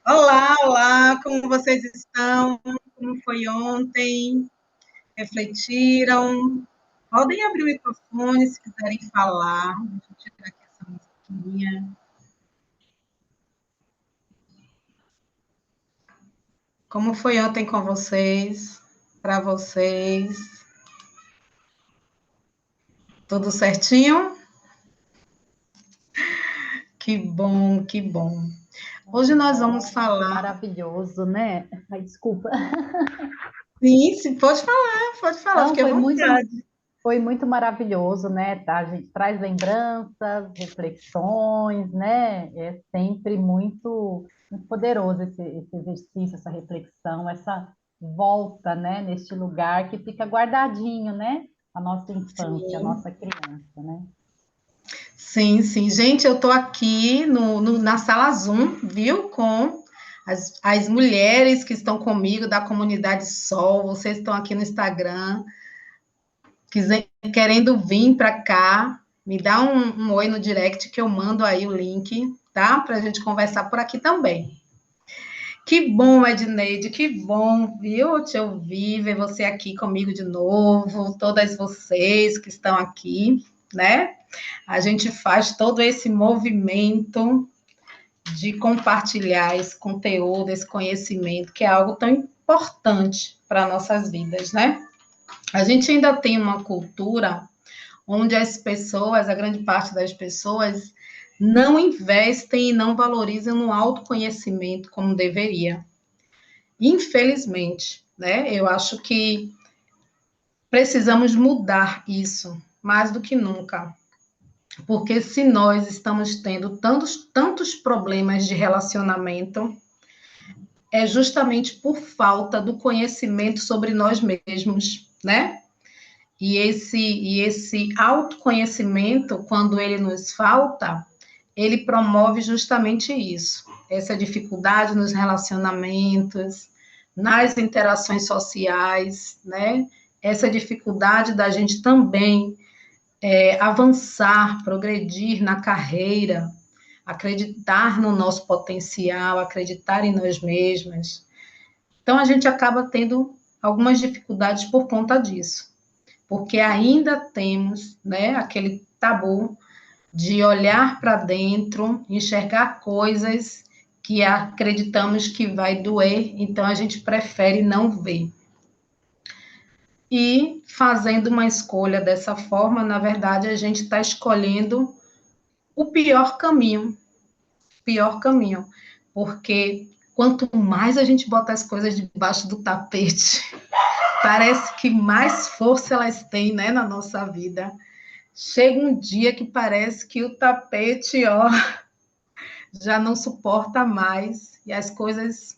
Olá, olá, como vocês estão? Como foi ontem? Refletiram? Podem abrir o microfone se quiserem falar. Deixa eu tirar aqui essa musiquinha. Como foi ontem com vocês? Para vocês? Tudo certinho? Que bom, que bom. Hoje nós vamos Foi falar. maravilhoso, né? Ai, desculpa. Sim, pode falar, Não, fique à vontade. foi muito maravilhoso, né? Tá? A gente traz lembranças, reflexões, né? É sempre muito poderoso esse exercício, essa reflexão, essa volta, né? Neste lugar que fica guardadinho, né? A nossa infância, a Sim. nossa criança, né? Sim, sim. Gente, eu estou aqui na sala Zoom, viu? Com as mulheres que estão comigo da comunidade Sol. Vocês estão aqui no Instagram, querendo vir para cá, me dá um oi no direct que eu mando aí o link, tá? Para a gente conversar por aqui também. Que bom, Edneide, que bom, viu? Te ouvir, ver você aqui comigo de novo, todas vocês que estão aqui, né? A gente faz todo esse movimento de compartilhar esse conteúdo, esse conhecimento, que é algo tão importante para nossas vidas, né? A gente ainda tem uma cultura onde as pessoas, a grande parte das pessoas, não investem e não valorizam no autoconhecimento como deveria. Infelizmente, né? Eu acho que precisamos mudar isso mais do que nunca. Porque se nós estamos tendo tantos problemas de relacionamento, é justamente por falta do conhecimento sobre nós mesmos, né? E esse autoconhecimento, quando ele nos falta, ele promove justamente isso, essa dificuldade nos relacionamentos, nas interações sociais, né? Essa dificuldade da gente também avançar, progredir na carreira, acreditar no nosso potencial, acreditar em nós mesmas. Então, a gente acaba tendo algumas dificuldades por conta disso, porque ainda temos, né, aquele tabu de olhar para dentro, enxergar coisas que acreditamos que vai doer, então a gente prefere não ver. E fazendo uma escolha dessa forma, na verdade, a gente está escolhendo o pior caminho, porque quanto mais a gente bota as coisas debaixo do tapete, parece que mais força elas têm, né, na nossa vida. Chega um dia que parece que o tapete, ó, já não suporta mais e as coisas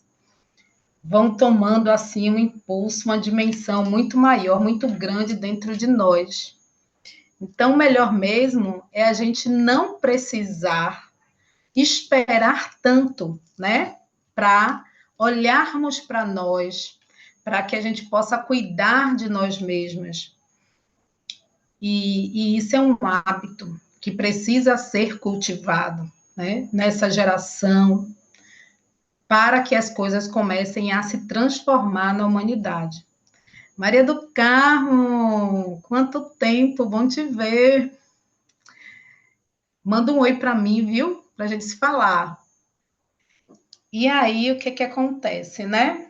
vão tomando assim um impulso, uma dimensão muito maior, muito grande dentro de nós. Então, o melhor mesmo é a gente não precisar esperar tanto, né? Para olharmos para nós, para que a gente possa cuidar de nós mesmas. E isso é um hábito que precisa ser cultivado, né? Nessa geração, para que as coisas comecem a se transformar na humanidade. Maria do Carmo, quanto tempo, bom te ver. Manda um oi para mim, viu? Para a gente se falar. E aí, o que que acontece, né?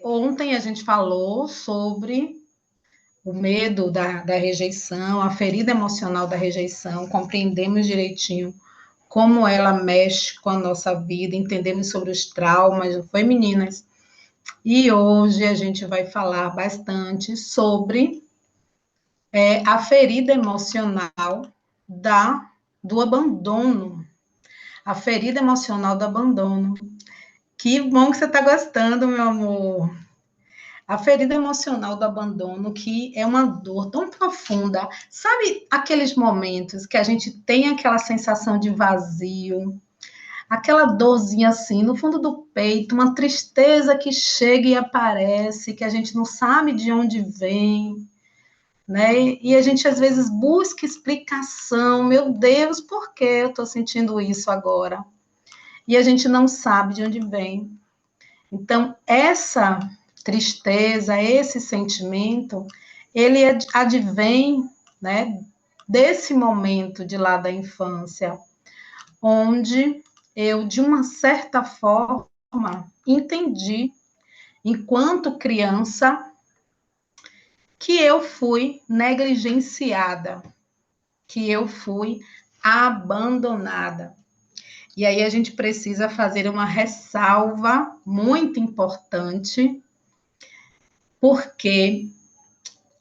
Ontem a gente falou sobre o medo da rejeição, a ferida emocional da rejeição, compreendemos direitinho como ela mexe com a nossa vida, entendemos sobre os traumas, não foi, meninas? E hoje a gente vai falar bastante sobre a ferida emocional do abandono, a ferida emocional do abandono. Que bom que você está gostando, meu amor. A ferida emocional do abandono, que é uma dor tão profunda. Sabe aqueles momentos que a gente tem aquela sensação de vazio, aquela dorzinha assim no fundo do peito, uma tristeza que chega e aparece, que a gente não sabe de onde vem, né? E a gente, às vezes, busca explicação. Meu Deus, por que eu estou sentindo isso agora? E a gente não sabe de onde vem. Então, essa tristeza, esse sentimento, ele advém, né, desse momento de lá da infância, onde eu, de uma certa forma, entendi, enquanto criança, que eu fui negligenciada, que eu fui abandonada. E aí a gente precisa fazer uma ressalva muito importante, porque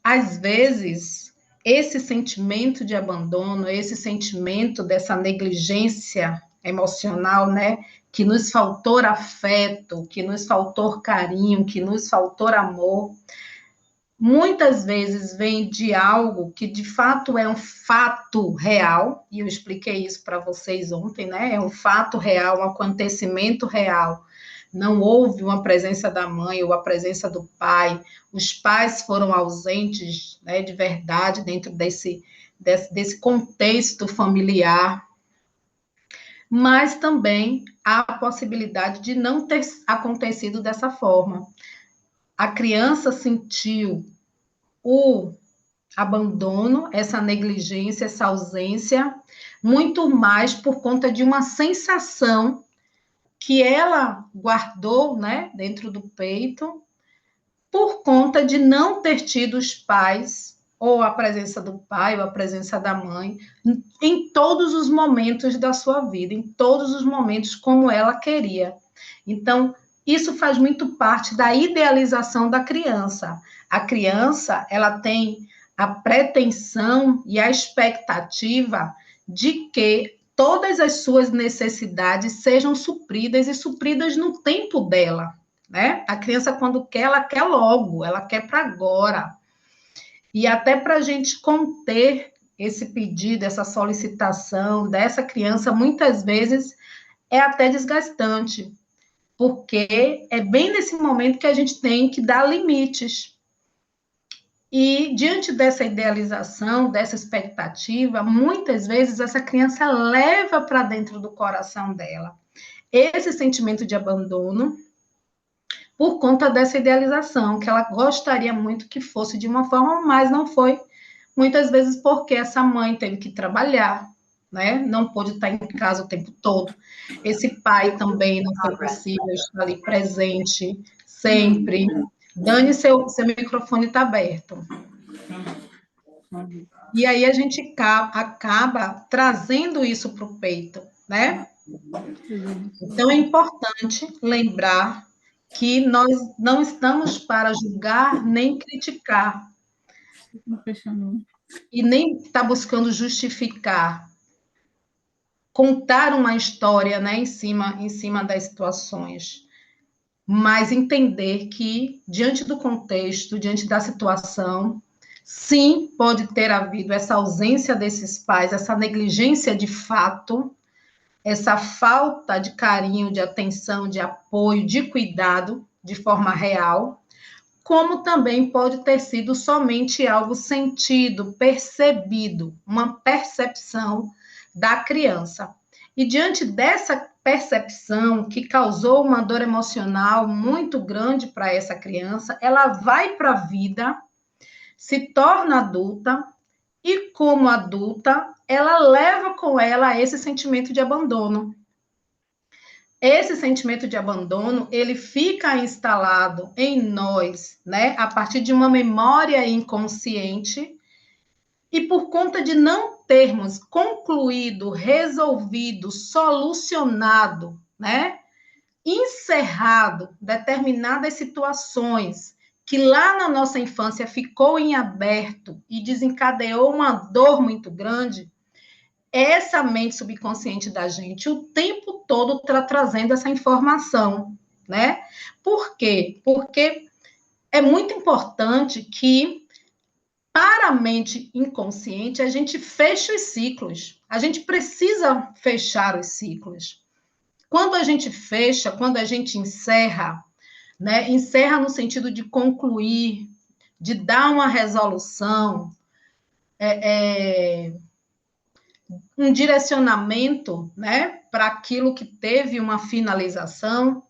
às vezes esse sentimento de abandono, esse sentimento dessa negligência emocional, né, que nos faltou afeto, que nos faltou carinho, que nos faltou amor, muitas vezes vem de algo que de fato é um fato real, e eu expliquei isso para vocês ontem, né? É um fato real, um acontecimento real. Não houve uma presença da mãe ou a presença do pai, os pais foram ausentes, né, de verdade dentro desse contexto familiar, mas também há a possibilidade de não ter acontecido dessa forma. A criança sentiu o abandono, essa negligência, essa ausência, muito mais por conta de uma sensação que ela guardou, né, dentro do peito, por conta de não ter tido os pais, ou a presença do pai, ou a presença da mãe, em todos os momentos da sua vida, em todos os momentos como ela queria. Então, isso faz muito parte da idealização da criança. A criança, ela tem a pretensão e a expectativa de que todas as suas necessidades sejam supridas e supridas no tempo dela, né? A criança, quando quer, ela quer logo, ela quer para agora. E até para a gente conter esse pedido, essa solicitação dessa criança, muitas vezes é até desgastante, porque é bem nesse momento que a gente tem que dar limites. E diante dessa idealização, dessa expectativa, muitas vezes essa criança leva para dentro do coração dela esse sentimento de abandono por conta dessa idealização, que ela gostaria muito que fosse de uma forma, mas não foi, muitas vezes porque essa mãe teve que trabalhar, né? Não pôde estar em casa o tempo todo. Esse pai também não foi possível estar ali presente sempre. Dani, seu microfone está aberto. E aí a gente acaba trazendo isso para o peito, né? Então é importante lembrar que nós não estamos para julgar nem criticar, e nem estar buscando justificar, contar uma história, né, em cima das situações, mas entender que, diante do contexto, diante da situação, sim, pode ter havido essa ausência desses pais, essa negligência de fato, essa falta de carinho, de atenção, de apoio, de cuidado, de forma real, como também pode ter sido somente algo sentido, percebido, uma percepção da criança. E diante dessa percepção que causou uma dor emocional muito grande para essa criança, ela vai para a vida, se torna adulta, e como adulta, ela leva com ela esse sentimento de abandono. Esse sentimento de abandono, ele fica instalado em nós, né, a partir de uma memória inconsciente, e por conta de não termos concluído, resolvido, solucionado, né, encerrado determinadas situações que lá na nossa infância ficou em aberto e desencadeou uma dor muito grande, essa mente subconsciente da gente o tempo todo está trazendo essa informação, né? Por quê? Porque é muito importante que, para a mente inconsciente, a gente feche os ciclos. A gente precisa fechar os ciclos. Quando a gente fecha, quando a gente encerra, né? Encerra no sentido de concluir, de dar uma resolução, um direcionamento, né, para aquilo que teve uma finalização,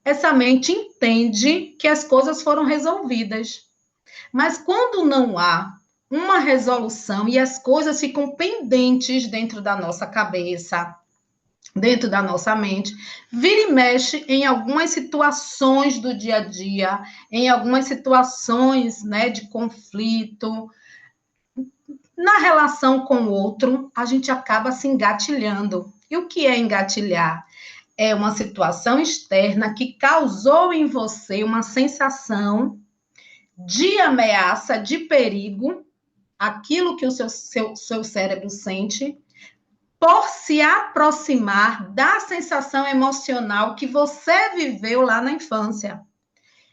essa mente entende que as coisas foram resolvidas. Mas quando não há uma resolução e as coisas ficam pendentes dentro da nossa cabeça, dentro da nossa mente, vira e mexe em algumas situações do dia a dia, em algumas situações, né, de conflito, na relação com o outro, a gente acaba se engatilhando. E o que é engatilhar? É uma situação externa que causou em você uma sensação de ameaça, de perigo, aquilo que o seu cérebro sente, por se aproximar da sensação emocional que você viveu lá na infância.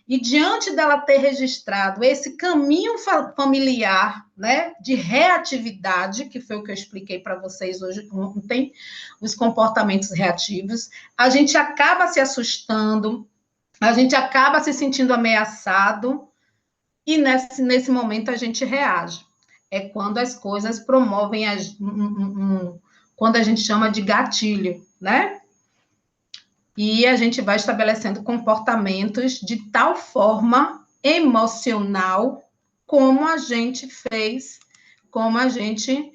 E diante dela ter registrado esse caminho familiar, né, de reatividade, que foi o que eu expliquei para vocês hoje ontem, os comportamentos reativos, a gente acaba se assustando, a gente acaba se sentindo ameaçado, e nesse momento a gente reage. É quando as coisas promovem, quando a gente chama de gatilho, né? E a gente vai estabelecendo comportamentos de tal forma emocional como a gente fez, como a gente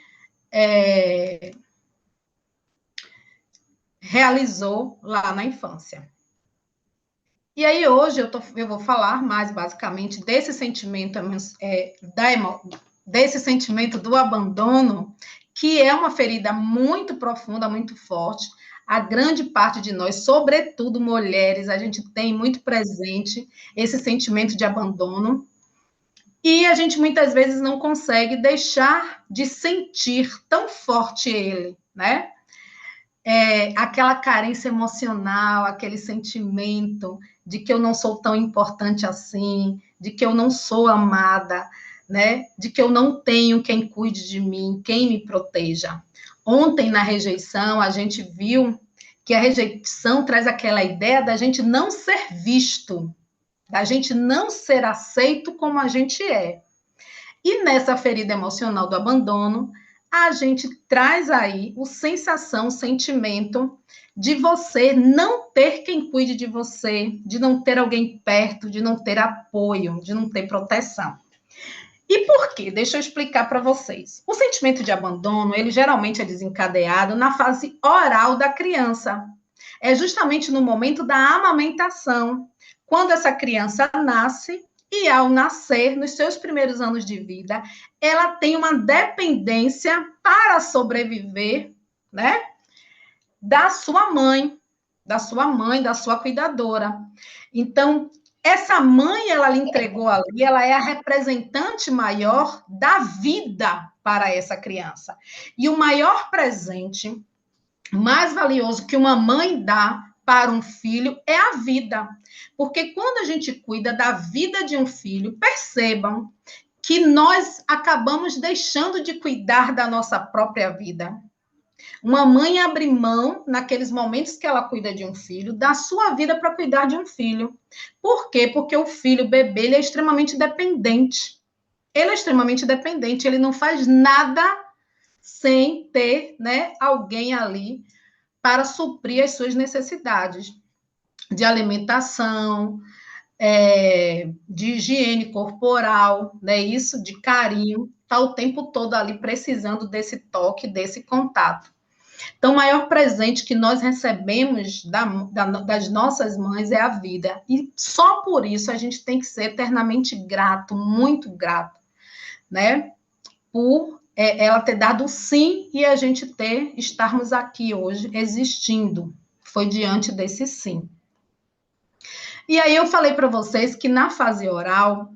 realizou lá na infância. E aí hoje eu vou falar mais basicamente desse sentimento, desse sentimento do abandono, que é uma ferida muito profunda, muito forte. A grande parte de nós, sobretudo mulheres, a gente tem muito presente esse sentimento de abandono. E a gente muitas vezes não consegue deixar de sentir tão forte ele, né? Aquela carência emocional, aquele sentimento de que eu não sou tão importante assim, de que eu não sou amada, né? De que eu não tenho quem cuide de mim, quem me proteja. Ontem, na rejeição, a gente viu que a rejeição traz aquela ideia da gente não ser visto, da gente não ser aceito como a gente é. E nessa ferida emocional do abandono, a gente traz aí o sensação, o sentimento de você não ter quem cuide de você, de não ter alguém perto, de não ter apoio, de não ter proteção. E por quê? Deixa eu explicar para vocês. O sentimento de abandono, ele geralmente é desencadeado na fase oral da criança. É justamente no momento da amamentação, quando essa criança nasce e, ao nascer, nos seus primeiros anos de vida, ela tem uma dependência para sobreviver, né? Da sua mãe, da sua cuidadora. Então, essa mãe, ela lhe entregou ali, ela é a representante maior da vida para essa criança. E o maior presente, mais valioso que uma mãe dá para um filho é a vida. Porque quando a gente cuida da vida de um filho, percebam que nós acabamos deixando de cuidar da nossa própria vida. Uma mãe abre mão, naqueles momentos que ela cuida de um filho, da sua vida para cuidar de um filho. Por quê? Porque o filho, o bebê, ele é extremamente dependente. Ele é extremamente dependente, ele não faz nada sem ter, né, alguém ali para suprir as suas necessidades de alimentação, de higiene corporal, né, isso, de carinho, está o tempo todo ali precisando desse toque, desse contato. Então, o maior presente que nós recebemos das nossas mães é a vida. E só por isso a gente tem que ser eternamente grato, muito grato, né? Por ela ter dado sim e a gente estarmos aqui hoje existindo. Foi diante desse sim. E aí eu falei para vocês que na fase oral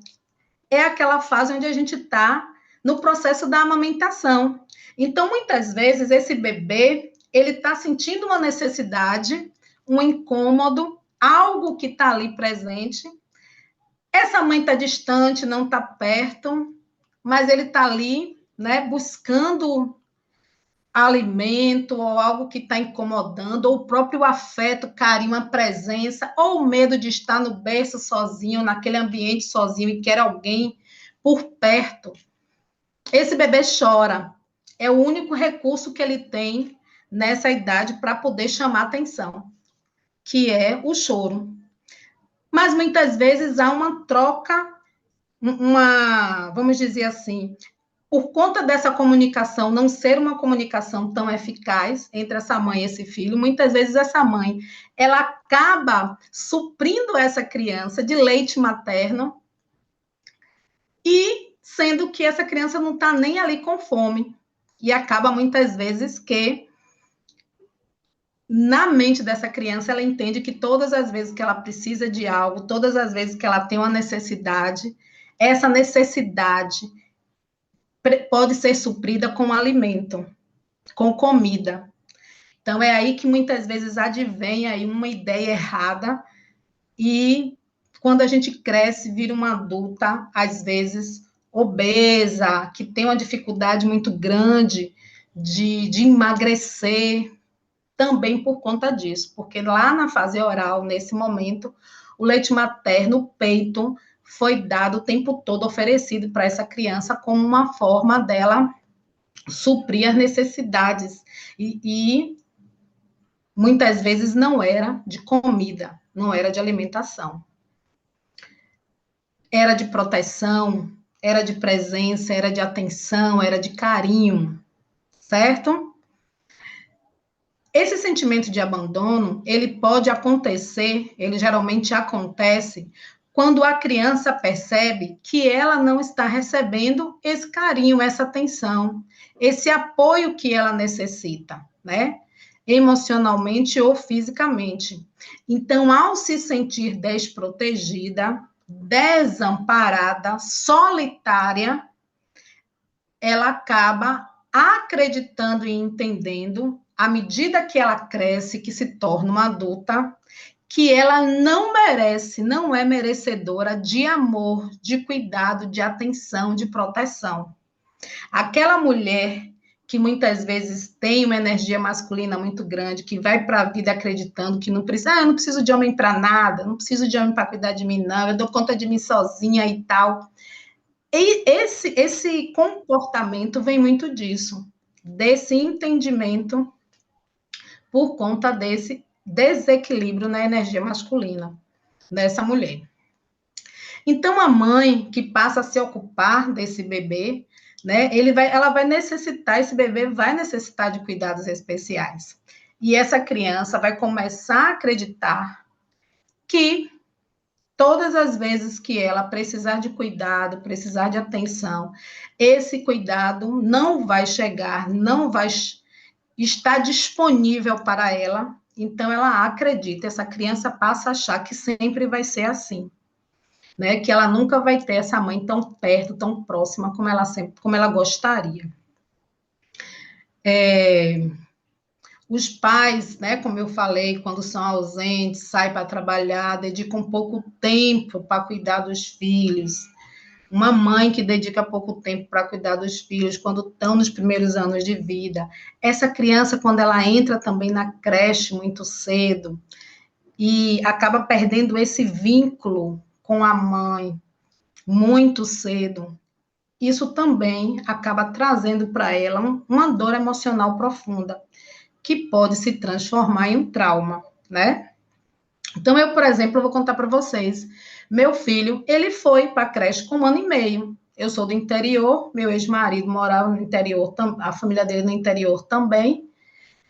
é aquela fase onde a gente está no processo da amamentação. Então, muitas vezes, esse bebê, ele está sentindo uma necessidade, um incômodo, algo que está ali presente. Essa mãe está distante, não está perto, mas ele está ali, né, buscando alimento ou algo que está incomodando, ou o próprio afeto, carinho, a presença, ou o medo de estar no berço sozinho, naquele ambiente sozinho e quer alguém por perto. Esse bebê chora. É o único recurso que ele tem nessa idade para poder chamar atenção, que é o choro. Mas muitas vezes há uma troca, vamos dizer assim, por conta dessa comunicação não ser uma comunicação tão eficaz entre essa mãe e esse filho, muitas vezes essa mãe, ela acaba suprindo essa criança de leite materno e sendo que essa criança não está nem ali com fome. E acaba muitas vezes que na mente dessa criança ela entende que todas as vezes que ela precisa de algo, todas as vezes que ela tem uma necessidade, essa necessidade pode ser suprida com alimento, com comida. Então, é aí que muitas vezes advém aí uma ideia errada e quando a gente cresce, vira uma adulta, às vezes obesa, que tem uma dificuldade muito grande de emagrecer, também por conta disso, porque lá na fase oral, nesse momento, o leite materno, o peito, foi dado o tempo todo oferecido para essa criança como uma forma dela suprir as necessidades. E muitas vezes não era de comida, não era de alimentação. Era de proteção, era de presença, era de atenção, era de carinho, certo? Esse sentimento de abandono, ele pode acontecer, ele geralmente acontece quando a criança percebe que ela não está recebendo esse carinho, essa atenção, esse apoio que ela necessita, né? Emocionalmente ou fisicamente. Então, ao se sentir desprotegida, desamparada, solitária, ela acaba acreditando e entendendo, à medida que ela cresce, que se torna uma adulta, que ela não merece, não é merecedora de amor, de cuidado, de atenção, de proteção. Aquela mulher que muitas vezes tem uma energia masculina muito grande, que vai para a vida acreditando que não precisa, eu não preciso de homem para nada, não preciso de homem para cuidar de mim, não, eu dou conta de mim sozinha e tal. E esse comportamento vem muito disso, desse entendimento por conta desse desequilíbrio na energia masculina dessa mulher. Então, a mãe que passa a se ocupar desse bebê, né, ela vai necessitar, esse bebê vai necessitar de cuidados especiais. E essa criança vai começar a acreditar que todas as vezes que ela precisar de cuidado, precisar de atenção, esse cuidado não vai chegar, não vai estar disponível para ela. Então, ela acredita, essa criança passa a achar que sempre vai ser assim, né? Que ela nunca vai ter essa mãe tão perto, tão próxima como ela gostaria. Os pais, né, como eu falei, quando são ausentes, saem para trabalhar, dedicam pouco tempo para cuidar dos filhos. Uma mãe que dedica pouco tempo para cuidar dos filhos quando estão nos primeiros anos de vida. Essa criança, quando ela entra também na creche muito cedo e acaba perdendo esse vínculo com a mãe muito cedo, isso também acaba trazendo para ela uma dor emocional profunda, que pode se transformar em um trauma, né? Então, eu, por exemplo, vou contar para vocês. Meu filho, ele foi para a creche com 1 ano e meio. Eu sou do interior, meu ex-marido morava no interior, a família dele no interior também,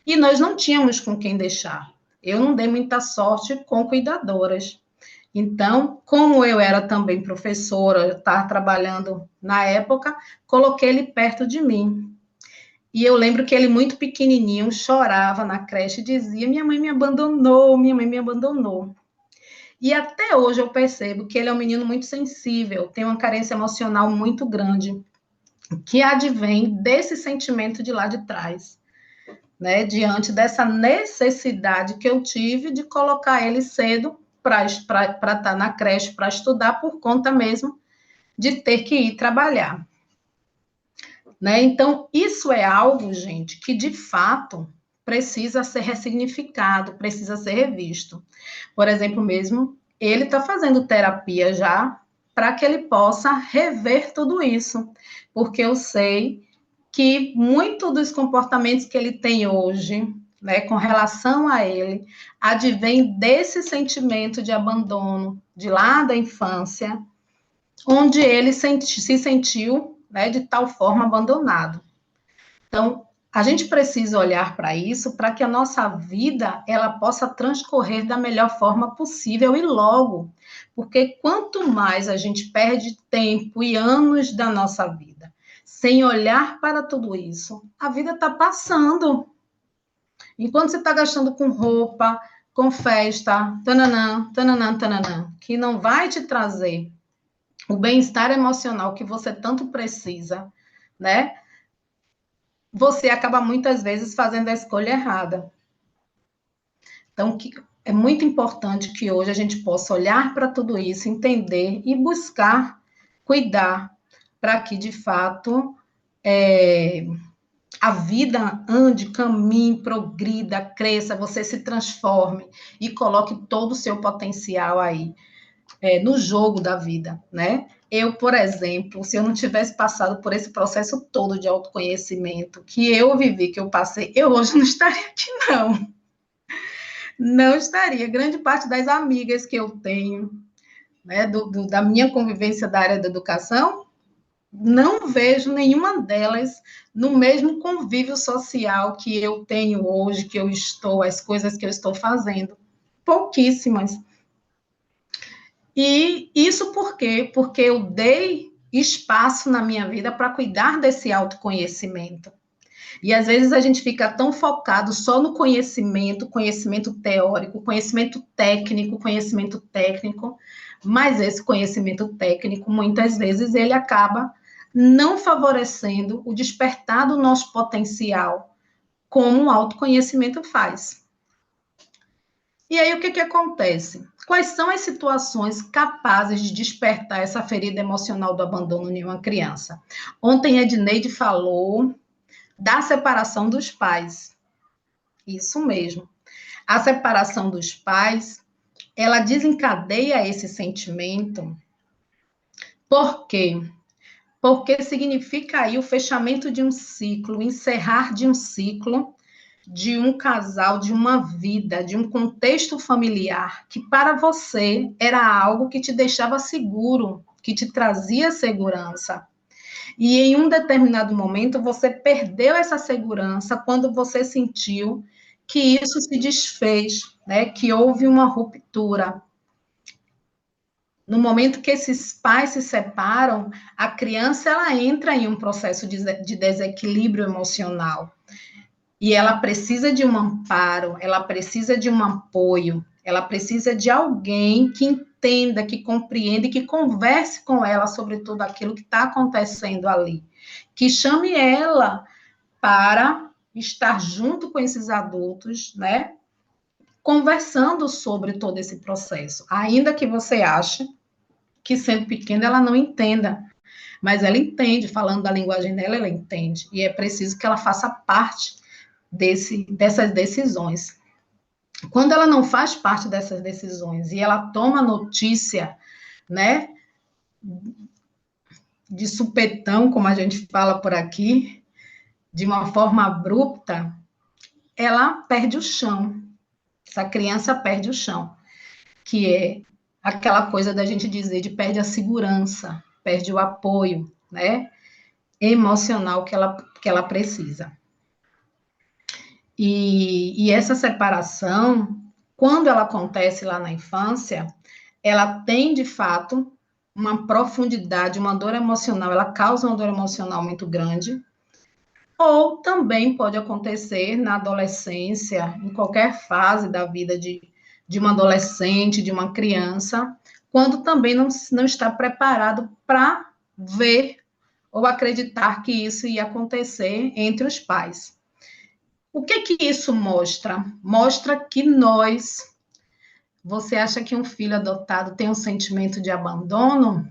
e nós não tínhamos com quem deixar. Eu não dei muita sorte com cuidadoras. Então, como eu era também professora, eu estava trabalhando na época, coloquei ele perto de mim. E eu lembro que ele, muito pequenininho, chorava na creche e dizia: minha mãe me abandonou, minha mãe me abandonou. E até hoje eu percebo que ele é um menino muito sensível, tem uma carência emocional muito grande, que advém desse sentimento de lá de trás, né? Diante dessa necessidade que eu tive de colocar ele cedo para estar na creche, para estudar, por conta mesmo de ter que ir trabalhar. Né? Então, isso é algo, gente, que de fato precisa ser ressignificado, precisa ser revisto. Por exemplo, mesmo, ele está fazendo terapia já para que ele possa rever tudo isso, porque eu sei que muito dos comportamentos que ele tem hoje, né, com relação a ele, advém desse sentimento de abandono de lá da infância, onde ele se sentiu, né, de tal forma abandonado. Então, a gente precisa olhar para isso para que a nossa vida ela possa transcorrer da melhor forma possível e logo, porque quanto mais a gente perde tempo e anos da nossa vida sem olhar para tudo isso, a vida está passando. Enquanto você está gastando com roupa, com festa, tananã, tananã, tananã, que não vai te trazer o bem-estar emocional que você tanto precisa, né? Você acaba muitas vezes fazendo a escolha errada. Então, é muito importante que hoje a gente possa olhar para tudo isso, entender e buscar cuidar para que, de fato, a vida ande, caminhe, progrida, cresça, você se transforme e coloque todo o seu potencial aí, no jogo da vida, né? Eu, por exemplo, se eu não tivesse passado por esse processo todo de autoconhecimento que eu vivi, que eu passei, eu hoje não estaria aqui, não. Não estaria. Grande parte das amigas que eu tenho, né, da minha convivência da área da educação, não vejo nenhuma delas no mesmo convívio social que eu tenho hoje, que eu estou, as coisas que eu estou fazendo. Pouquíssimas. E isso por quê? Porque eu dei espaço na minha vida para cuidar desse autoconhecimento. E às vezes a gente fica tão focado só no conhecimento, conhecimento teórico, conhecimento técnico, mas esse conhecimento técnico, muitas vezes, ele acaba não favorecendo o despertar do nosso potencial, como o autoconhecimento faz. E aí, o que acontece? Quais são as situações capazes de despertar essa ferida emocional do abandono em uma criança? Ontem, a Edneide falou da separação dos pais. Isso mesmo. A separação dos pais, ela desencadeia esse sentimento. Por quê? Porque significa aí o fechamento de um ciclo, o encerrar de um ciclo, de um casal, de uma vida, de um contexto familiar, que para você era algo que te deixava seguro, que te trazia segurança. E em um determinado momento você perdeu essa segurança quando você sentiu que isso se desfez, né? Que houve uma ruptura. No momento que esses pais se separam, a criança ela entra em um processo de desequilíbrio emocional. E ela precisa de um amparo, ela precisa de um apoio, ela precisa de alguém que entenda, que compreenda e que converse com ela sobre tudo aquilo que está acontecendo ali. Que chame ela para estar junto com esses adultos, né? Conversando sobre todo esse processo. Ainda que você ache que, sendo pequena, ela não entenda. Mas ela entende, falando da linguagem dela, ela entende. E é preciso que ela faça parte dessas decisões. Quando ela não faz parte dessas decisões e ela toma notícia, né, de supetão, como a gente fala por aqui, de uma forma abrupta, ela perde o chão. Essa criança perde o chão, que é aquela coisa da gente dizer de perde a segurança, perde o apoio, né, emocional que ela precisa. E essa separação, quando ela acontece lá na infância, ela tem, de fato, uma profundidade, uma dor emocional, ela causa uma dor emocional muito grande, ou também pode acontecer na adolescência, em qualquer fase da vida de uma adolescente, de uma criança, quando também não está preparado para ver ou acreditar que isso ia acontecer entre os pais. O que isso mostra? Mostra que você acha que um filho adotado tem um sentimento de abandono?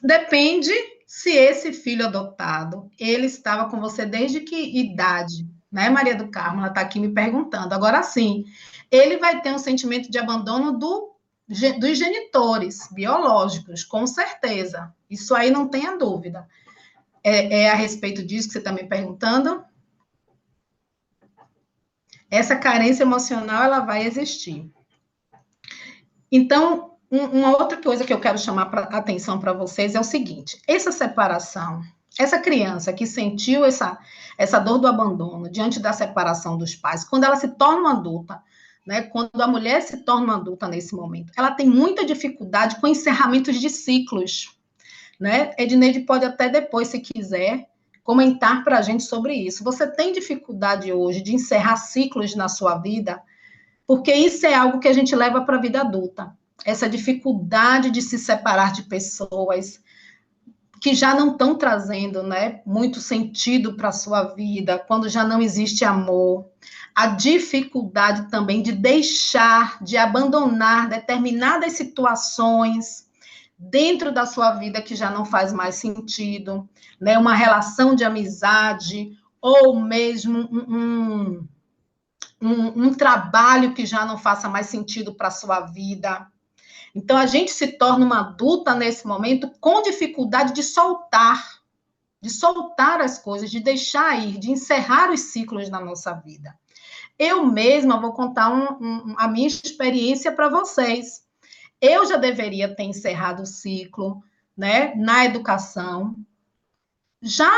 Depende se esse filho adotado, ele estava com você desde que idade, né, Maria do Carmo? Ela está aqui me perguntando. Agora sim, ele vai ter um sentimento de abandono do dos genitores biológicos, com certeza. Isso aí não tenha dúvida. É a respeito disso que você está me perguntando? Essa carência emocional, ela vai existir. Então, uma outra coisa que eu quero chamar a atenção para vocês é o seguinte: essa separação, essa criança que sentiu essa dor do abandono diante da separação dos pais, quando ela se torna uma adulta, né, quando a mulher se torna uma adulta nesse momento, ela tem muita dificuldade com encerramentos de ciclos, né? Edneide pode até depois, se quiser, comentar para a gente sobre isso. Você tem dificuldade hoje de encerrar ciclos na sua vida? Porque isso é algo que a gente leva para a vida adulta. Essa dificuldade de se separar de pessoas que já não estão trazendo, né, muito sentido para a sua vida, quando já não existe amor. A dificuldade também de deixar, de abandonar determinadas situações dentro da sua vida que já não faz mais sentido, né? Uma relação de amizade, ou mesmo um trabalho que já não faça mais sentido para a sua vida. Então, a gente se torna uma adulta nesse momento com dificuldade de soltar as coisas, de deixar ir, de encerrar os ciclos na nossa vida. Eu mesma vou contar a minha experiência para vocês. Eu já deveria ter encerrado o ciclo, né, na educação. Já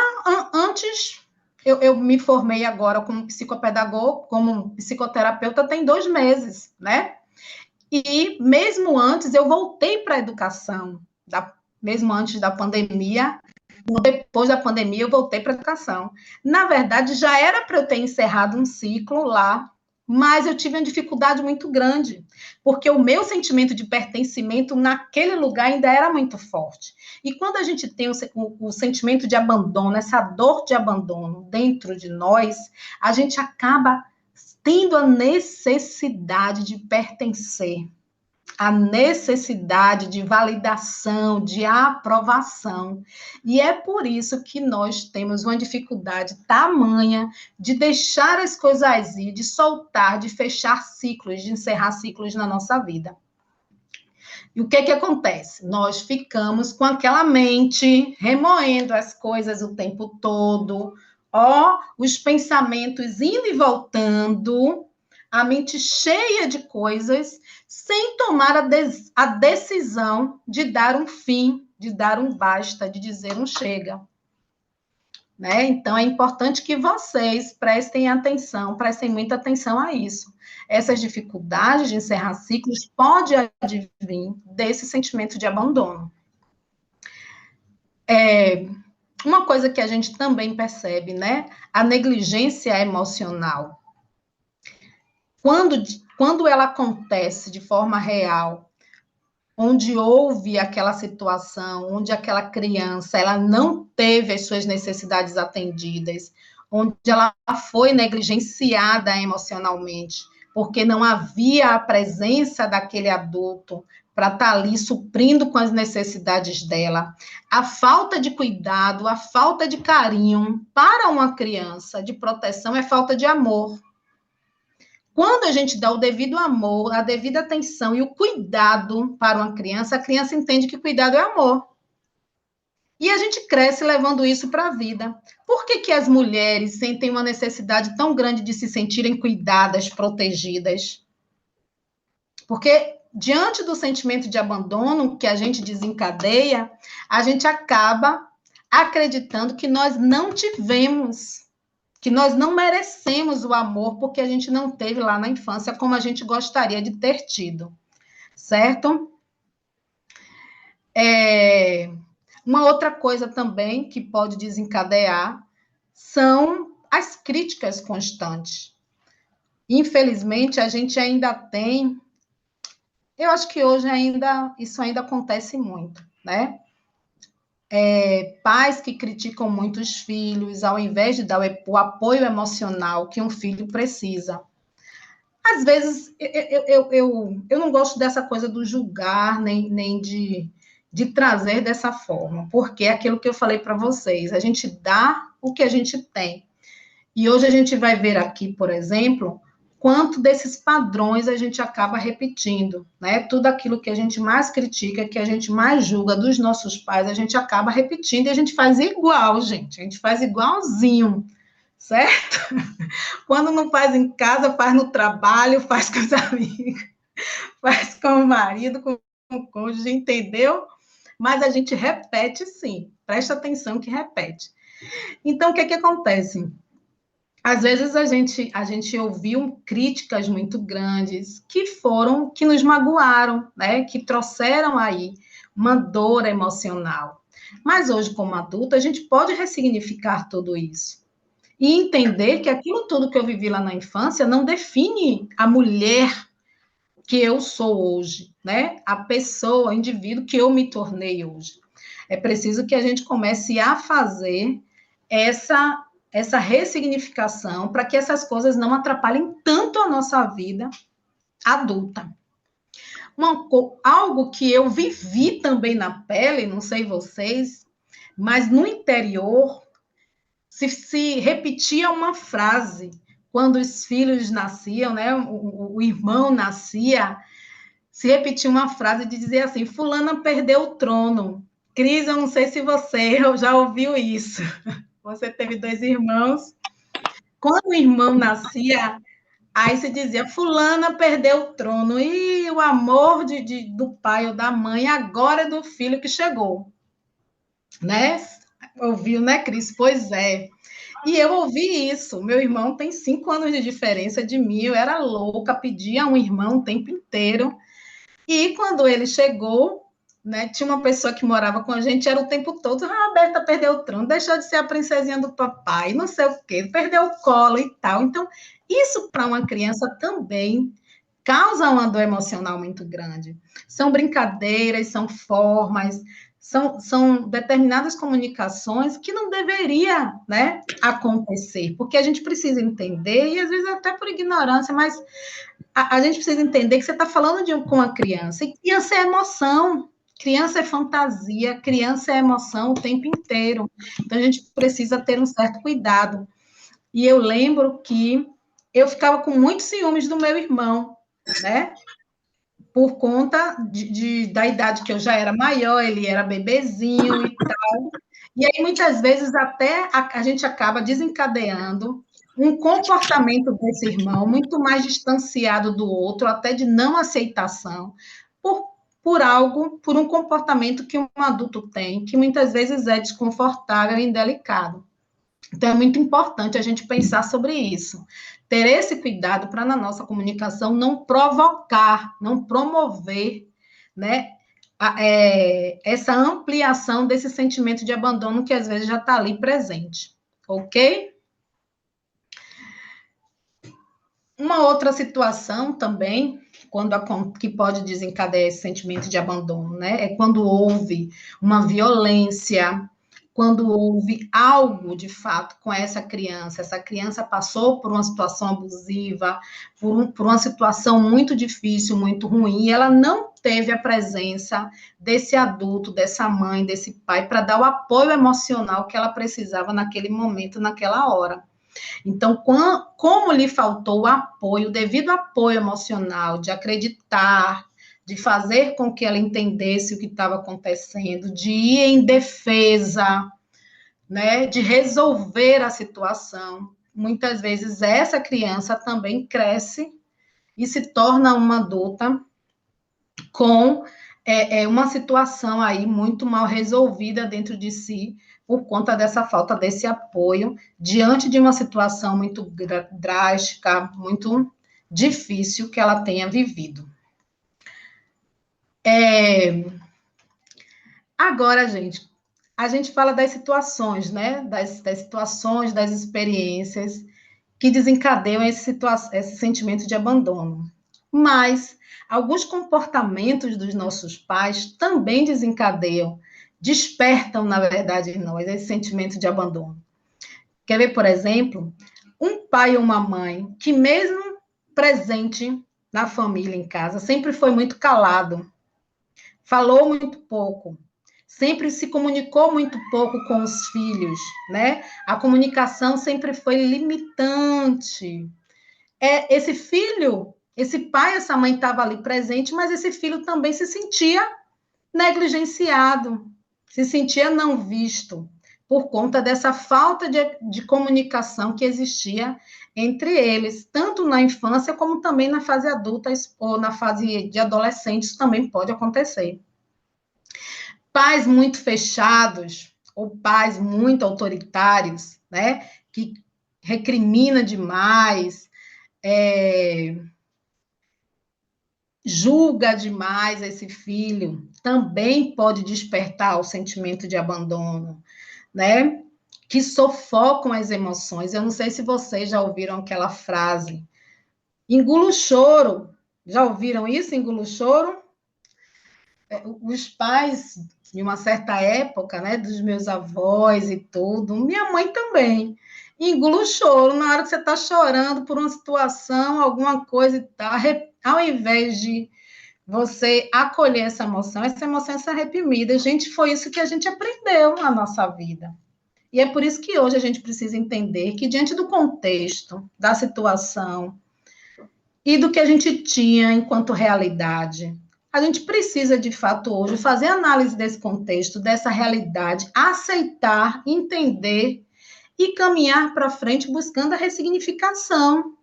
antes, eu me formei agora como psicopedagoga, como psicoterapeuta, tem 2 meses, né? E mesmo antes, eu voltei para a educação, mesmo antes da pandemia, depois da pandemia, eu voltei para a educação. Na verdade, já era para eu ter encerrado um ciclo lá, mas eu tive uma dificuldade muito grande, porque o meu sentimento de pertencimento naquele lugar ainda era muito forte. E quando a gente tem o sentimento de abandono, essa dor de abandono dentro de nós, a gente acaba tendo a necessidade de pertencer, a necessidade de validação, de aprovação. E é por isso que nós temos uma dificuldade tamanha de deixar as coisas ir, de soltar, de fechar ciclos, de encerrar ciclos na nossa vida. E o que acontece? Nós ficamos com aquela mente remoendo as coisas o tempo todo, os pensamentos indo e voltando, a mente cheia de coisas, sem tomar a decisão de dar um fim, de dar um basta, de dizer um chega. Né? Então, é importante que vocês prestem atenção, prestem muita atenção a isso. Essas dificuldades de encerrar ciclos podem advir desse sentimento de abandono. Uma coisa que a gente também percebe, né? A negligência emocional. Quando ela acontece de forma real, onde houve aquela situação, onde aquela criança ela não teve as suas necessidades atendidas, onde ela foi negligenciada emocionalmente, porque não havia a presença daquele adulto para estar ali suprindo com as necessidades dela. A falta de cuidado, a falta de carinho para uma criança, de proteção, é falta de amor. Quando a gente dá o devido amor, a devida atenção e o cuidado para uma criança, a criança entende que cuidado é amor. E a gente cresce levando isso para a vida. Por que as mulheres sentem uma necessidade tão grande de se sentirem cuidadas, protegidas? Porque diante do sentimento de abandono que a gente desencadeia, a gente acaba acreditando que nós não tivemos, que nós não merecemos o amor porque a gente não teve lá na infância como a gente gostaria de ter tido, certo? Uma outra coisa também que pode desencadear são as críticas constantes. Infelizmente, a gente ainda tem, eu acho que hoje isso ainda acontece muito, né? Pais que criticam muito os filhos, ao invés de dar o apoio emocional que um filho precisa. Às vezes, eu não gosto dessa coisa do julgar, nem de trazer dessa forma, porque é aquilo que eu falei para vocês, a gente dá o que a gente tem. E hoje a gente vai ver aqui, por exemplo, quanto desses padrões a gente acaba repetindo, né? Tudo aquilo que a gente mais critica, que a gente mais julga dos nossos pais, a gente acaba repetindo e a gente faz igual, gente. A gente faz igualzinho, certo? Quando não faz em casa, faz no trabalho, faz com os amigos, faz com o marido, com o cônjuge, entendeu? Mas a gente repete sim. Presta atenção que repete. Então, o que acontece? Às vezes a gente ouviu críticas muito grandes que nos magoaram, né? Que trouxeram aí uma dor emocional. Mas hoje, como adulta, a gente pode ressignificar tudo isso e entender que aquilo tudo que eu vivi lá na infância não define a mulher que eu sou hoje, né? A pessoa, o indivíduo que eu me tornei hoje. É preciso que a gente comece a fazer essa ressignificação para que essas coisas não atrapalhem tanto a nossa vida adulta. Algo que eu vivi também na pele, não sei vocês, mas no interior se repetia uma frase quando os filhos nasciam, né? O irmão nascia, se repetia uma frase de dizer assim: fulana perdeu o trono. Cris, eu não sei se você já ouviu isso. Você teve 2 irmãos. Quando o irmão nascia, aí se dizia: fulana perdeu o trono. E o amor do pai ou da mãe agora é do filho que chegou. Né? Ouviu, né, Cris? Pois é. E eu ouvi isso. Meu irmão tem 5 anos de diferença de mim. Eu era louca, pedia um irmão o tempo inteiro. E quando ele chegou, né, tinha uma pessoa que morava com a gente, era o tempo todo: a Berta perdeu o trono, deixou de ser a princesinha do papai, não sei o quê, perdeu o colo e tal. Então, isso para uma criança também causa uma dor emocional muito grande. São brincadeiras, são formas, são determinadas comunicações que não deveria, né, acontecer, porque a gente precisa entender, e às vezes até por ignorância, mas a gente precisa entender que você está falando com a criança, e criança é emoção, criança é fantasia, criança é emoção o tempo inteiro. Então, a gente precisa ter um certo cuidado. E eu lembro que eu ficava com muitos ciúmes do meu irmão, né? Por conta da idade que eu já era maior, ele era bebezinho e tal. E aí, muitas vezes, até a gente acaba desencadeando um comportamento desse irmão muito mais distanciado do outro, até de não aceitação, por um comportamento que um adulto tem, que muitas vezes é desconfortável e indelicado. Então, é muito importante a gente pensar sobre isso. Ter esse cuidado para, na nossa comunicação, não provocar, não promover, né, essa ampliação desse sentimento de abandono que, às vezes, já está ali presente. Ok? Uma outra situação também, que pode desencadear esse sentimento de abandono, né? É quando houve uma violência, quando houve algo de fato com essa criança passou por uma situação abusiva, por uma situação muito difícil, muito ruim, e ela não teve a presença desse adulto, dessa mãe, desse pai, para dar o apoio emocional que ela precisava naquele momento, naquela hora. Então, como lhe faltou o apoio, o devido apoio emocional, de acreditar, de fazer com que ela entendesse o que estava acontecendo, de ir em defesa, né, de resolver a situação. Muitas vezes essa criança também cresce e se torna uma adulta com uma situação aí muito mal resolvida dentro de si, por conta dessa falta desse apoio, diante de uma situação muito drástica, muito difícil que ela tenha vivido. Agora, gente, a gente fala das situações, né? Das situações, das experiências que desencadeiam esse sentimento de abandono. Mas alguns comportamentos dos nossos pais também desencadeiam, despertam, na verdade, em nós esse sentimento de abandono. Quer ver, por exemplo, um pai ou uma mãe que, mesmo presente na família, em casa, sempre foi muito calado, falou muito pouco, sempre se comunicou muito pouco com os filhos, né? A comunicação sempre foi limitante. esse filho, esse pai, essa mãe estava ali presente, mas esse filho também se sentia negligenciado, se sentia não visto, por conta dessa falta de comunicação que existia entre eles, tanto na infância como também na fase adulta ou na fase de adolescente, isso também pode acontecer. Pais muito fechados, ou pais muito autoritários, né, que recrimina demais, julga demais esse filho, também pode despertar o sentimento de abandono, né? Que sufocam as emoções. Eu não sei se vocês já ouviram aquela frase, engula o choro. Já ouviram isso, engula o choro? Os pais, de uma certa época, né, dos meus avós e tudo, minha mãe também, engula o choro na hora que você está chorando por uma situação, alguma coisa e tal, ao invés de você acolher essa emoção é reprimida. Gente, foi isso que a gente aprendeu na nossa vida. E é por isso que hoje a gente precisa entender que, diante do contexto, da situação e do que a gente tinha enquanto realidade, a gente precisa, de fato, hoje, fazer análise desse contexto, dessa realidade, aceitar, entender e caminhar para frente buscando a ressignificação,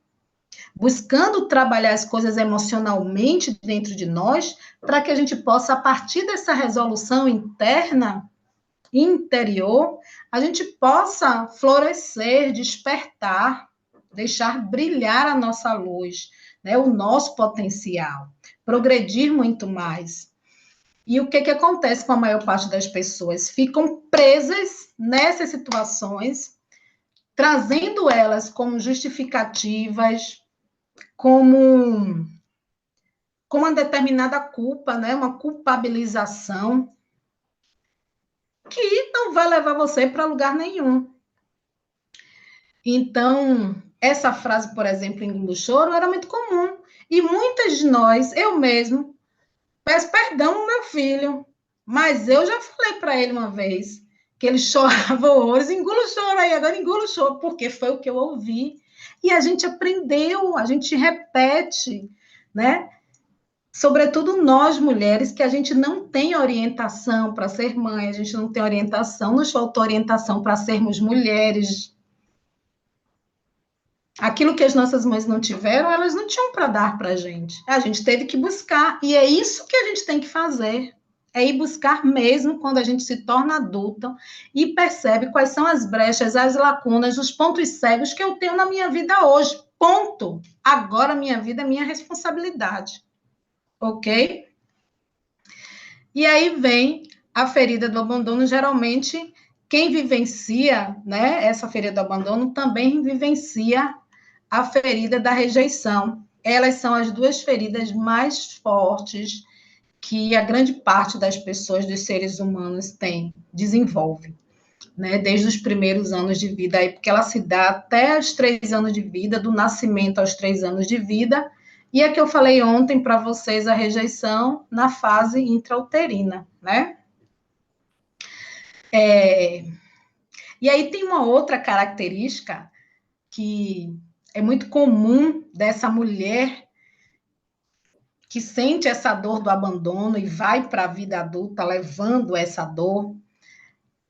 buscando trabalhar as coisas emocionalmente dentro de nós, para que a gente possa, a partir dessa resolução interna, interior, a gente possa florescer, despertar, deixar brilhar a nossa luz, né, o nosso potencial, progredir muito mais. E o que, que acontece com a maior parte das pessoas? Ficam presas nessas situações, trazendo elas como justificativas, como uma determinada culpa, né, uma culpabilização, que não vai levar você para lugar nenhum. Então, essa frase, por exemplo, engula o choro, era muito comum. E muitas de nós, eu mesmo, peço perdão ao meu filho, mas eu já falei para ele uma vez que ele chorava horrores, engula o choro aí, agora engula o choro, porque foi o que eu ouvi. E a gente aprendeu, a gente repete, né? Sobretudo nós, mulheres, que a gente não tem orientação para ser mãe, a gente não tem orientação, nos faltou orientação para sermos mulheres. Aquilo que as nossas mães não tiveram, elas não tinham para dar para a gente. A gente teve que buscar, e é isso que a gente tem que fazer. É ir buscar mesmo quando a gente se torna adulta e percebe quais são as brechas, as lacunas, os pontos cegos que eu tenho na minha vida hoje. Ponto. Agora minha vida é minha responsabilidade. Ok? E aí vem a ferida do abandono. Geralmente, quem vivencia, né, essa ferida do abandono também vivencia a ferida da rejeição. Elas são as duas feridas mais fortes que a grande parte das pessoas, dos seres humanos, desenvolve, né? Desde os primeiros anos de vida, aí, porque ela se dá até os 3 anos de vida, do nascimento aos 3 anos de vida, e a que eu falei ontem para vocês, a rejeição na fase intrauterina, né? E aí tem uma outra característica que é muito comum dessa mulher que sente essa dor do abandono e vai para a vida adulta levando essa dor,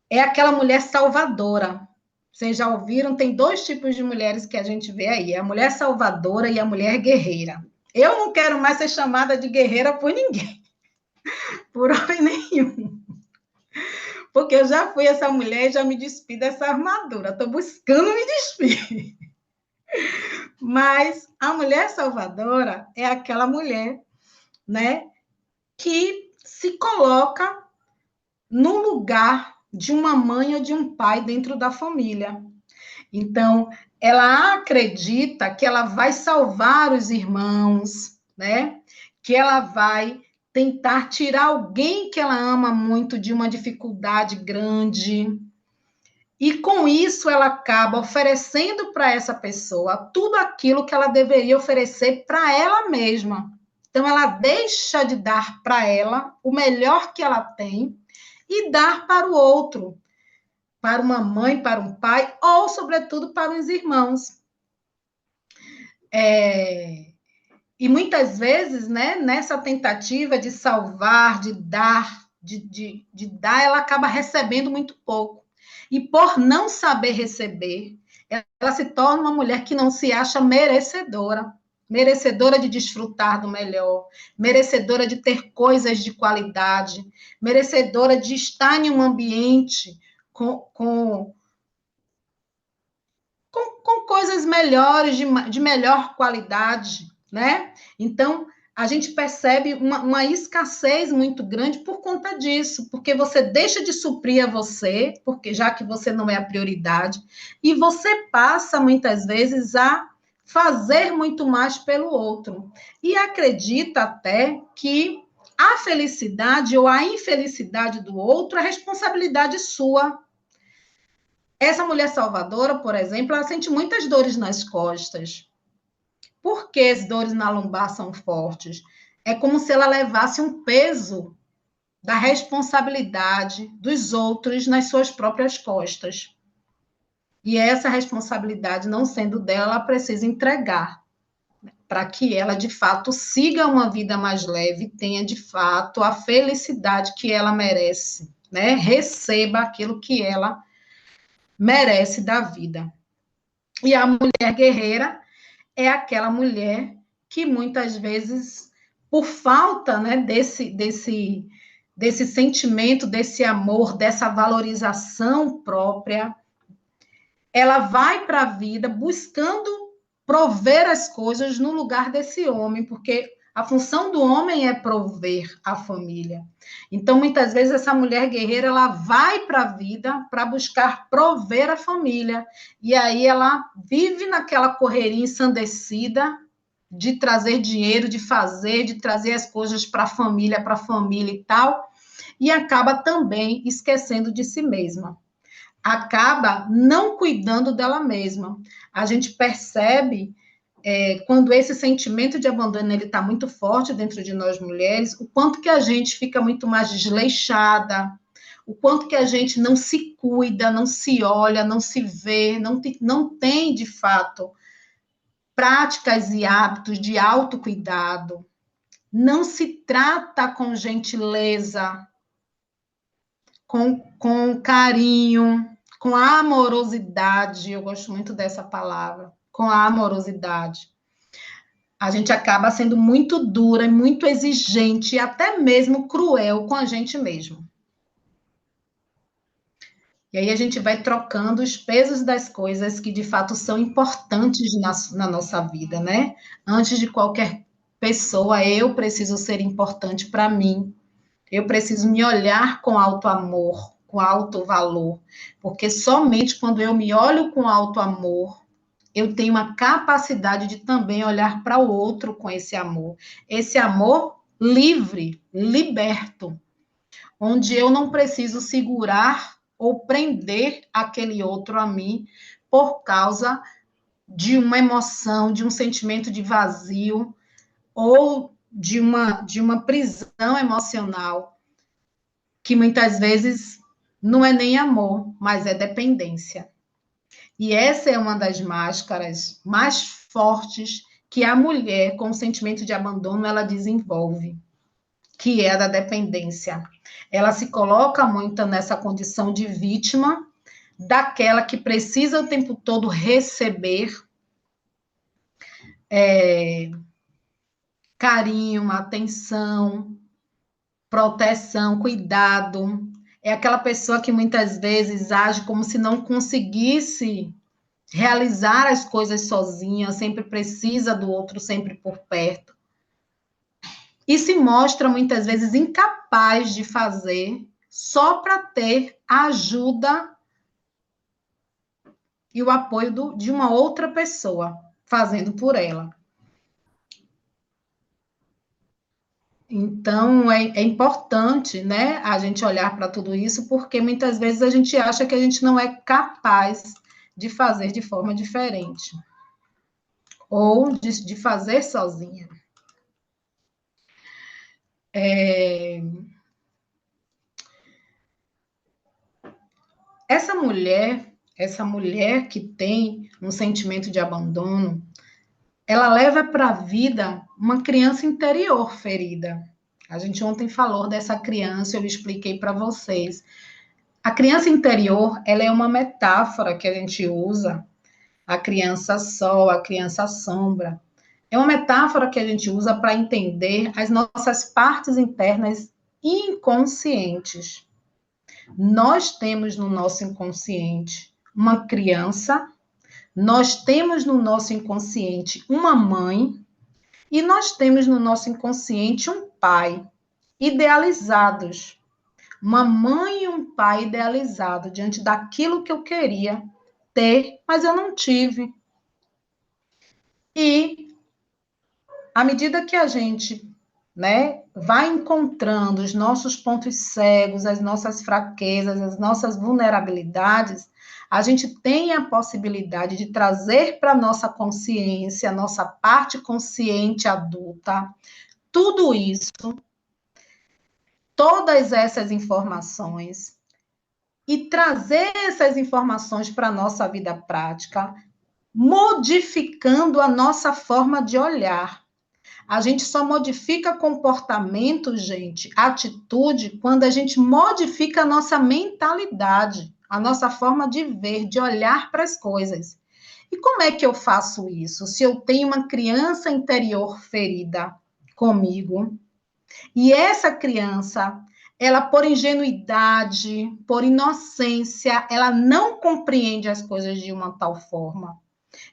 é aquela mulher salvadora. Vocês já ouviram? Tem 2 tipos de mulheres que a gente vê aí, a mulher salvadora e a mulher guerreira. Eu não quero mais ser chamada de guerreira por ninguém, por homem nenhum, porque eu já fui essa mulher e já me despi dessa armadura, estou buscando me despir. Mas a mulher salvadora é aquela mulher, né, que se coloca no lugar de uma mãe ou de um pai dentro da família. Então, ela acredita que ela vai salvar os irmãos, né? Que ela vai tentar tirar alguém que ela ama muito de uma dificuldade grande. E com isso ela acaba oferecendo para essa pessoa tudo aquilo que ela deveria oferecer para ela mesma. Então, ela deixa de dar para ela o melhor que ela tem e dar para o outro, para uma mãe, para um pai, ou, sobretudo, para os irmãos. E muitas vezes, né, nessa tentativa de salvar, de dar, de dar, ela acaba recebendo muito pouco. E por não saber receber, ela se torna uma mulher que não se acha merecedora, merecedora de desfrutar do melhor, merecedora de ter coisas de qualidade, merecedora de estar em um ambiente com coisas melhores, de melhor qualidade, né? Então, a gente percebe uma escassez muito grande por conta disso, porque você deixa de suprir a você, porque já que você não é a prioridade, e você passa muitas vezes a fazer muito mais pelo outro. E acredita até que a felicidade ou a infelicidade do outro é responsabilidade sua. Essa mulher salvadora, por exemplo, ela sente muitas dores nas costas. Por que as dores na lombar são fortes? É como se ela levasse um peso da responsabilidade dos outros nas suas próprias costas. E essa responsabilidade, não sendo dela, ela precisa entregar para que ela, de fato, siga uma vida mais leve, tenha, de fato, a felicidade que ela merece, né? Receba aquilo que ela merece da vida. E a mulher guerreira é aquela mulher que muitas vezes, por falta, né, desse sentimento, desse amor, dessa valorização própria, ela vai para a vida buscando prover as coisas no lugar desse homem, porque a função do homem é prover a família. Então, muitas vezes, essa mulher guerreira, ela vai para a vida para buscar prover a família. E aí ela vive naquela correria ensandecida de trazer dinheiro, de fazer, de trazer as coisas para a família e tal, e acaba também esquecendo de si mesma. Acaba não cuidando dela mesma. A gente percebe quando esse sentimento de abandono ele está muito forte dentro de nós mulheres, o quanto que a gente fica muito mais desleixada, o quanto que a gente não se cuida, não se olha, não se vê, não tem de fato práticas e hábitos de autocuidado, não se trata com gentileza, com carinho, com amorosidade, eu gosto muito dessa palavra, com a amorosidade. A gente acaba sendo muito dura, muito exigente e até mesmo cruel com a gente mesmo. E aí a gente vai trocando os pesos das coisas que de fato são importantes na nossa vida, né? Antes de qualquer pessoa, eu preciso ser importante para mim. Eu preciso me olhar com alto amor, com alto valor, porque somente quando eu me olho com alto amor, eu tenho uma capacidade de também olhar para o outro com esse amor livre, liberto, onde eu não preciso segurar ou prender aquele outro a mim por causa de uma emoção, de um sentimento de vazio ou de uma prisão emocional que muitas vezes não é nem amor, mas é dependência. E essa é uma das máscaras mais fortes que a mulher com o sentimento de abandono ela desenvolve, que é a da dependência. Ela se coloca muito nessa condição de vítima, daquela que precisa o tempo todo receber carinho, atenção, proteção, cuidado. É aquela pessoa que muitas vezes age como se não conseguisse realizar as coisas sozinha, sempre precisa do outro sempre por perto. E se mostra muitas vezes incapaz de fazer só para ter a ajuda e o apoio de uma outra pessoa fazendo por ela. Então, é importante, né, a gente olhar para tudo isso, porque muitas vezes a gente acha que a gente não é capaz de fazer de forma diferente, ou de fazer sozinha. Essa mulher que tem um sentimento de abandono, ela leva para a vida uma criança interior ferida. A gente ontem falou dessa criança, eu expliquei para vocês. A criança interior, ela é uma metáfora que a gente usa, a criança sol, a criança sombra. É uma metáfora que a gente usa para entender as nossas partes internas inconscientes. Nós temos no nosso inconsciente uma criança, nós temos no nosso inconsciente uma mãe e nós temos no nosso inconsciente um pai, idealizados. Uma mãe e um pai idealizado diante daquilo que eu queria ter, mas eu não tive. E à medida que a gente, né, vai encontrando os nossos pontos cegos, as nossas fraquezas, as nossas vulnerabilidades, a gente tem a possibilidade de trazer para a nossa consciência, a nossa parte consciente adulta, tudo isso, todas essas informações, e trazer essas informações para a nossa vida prática, modificando a nossa forma de olhar. A gente só modifica comportamento, gente, atitude, quando a gente modifica a nossa mentalidade, a nossa forma de ver, de olhar para as coisas. E como é que eu faço isso? Se eu tenho uma criança interior ferida comigo, e essa criança, ela, por ingenuidade, por inocência, ela não compreende as coisas de uma tal forma.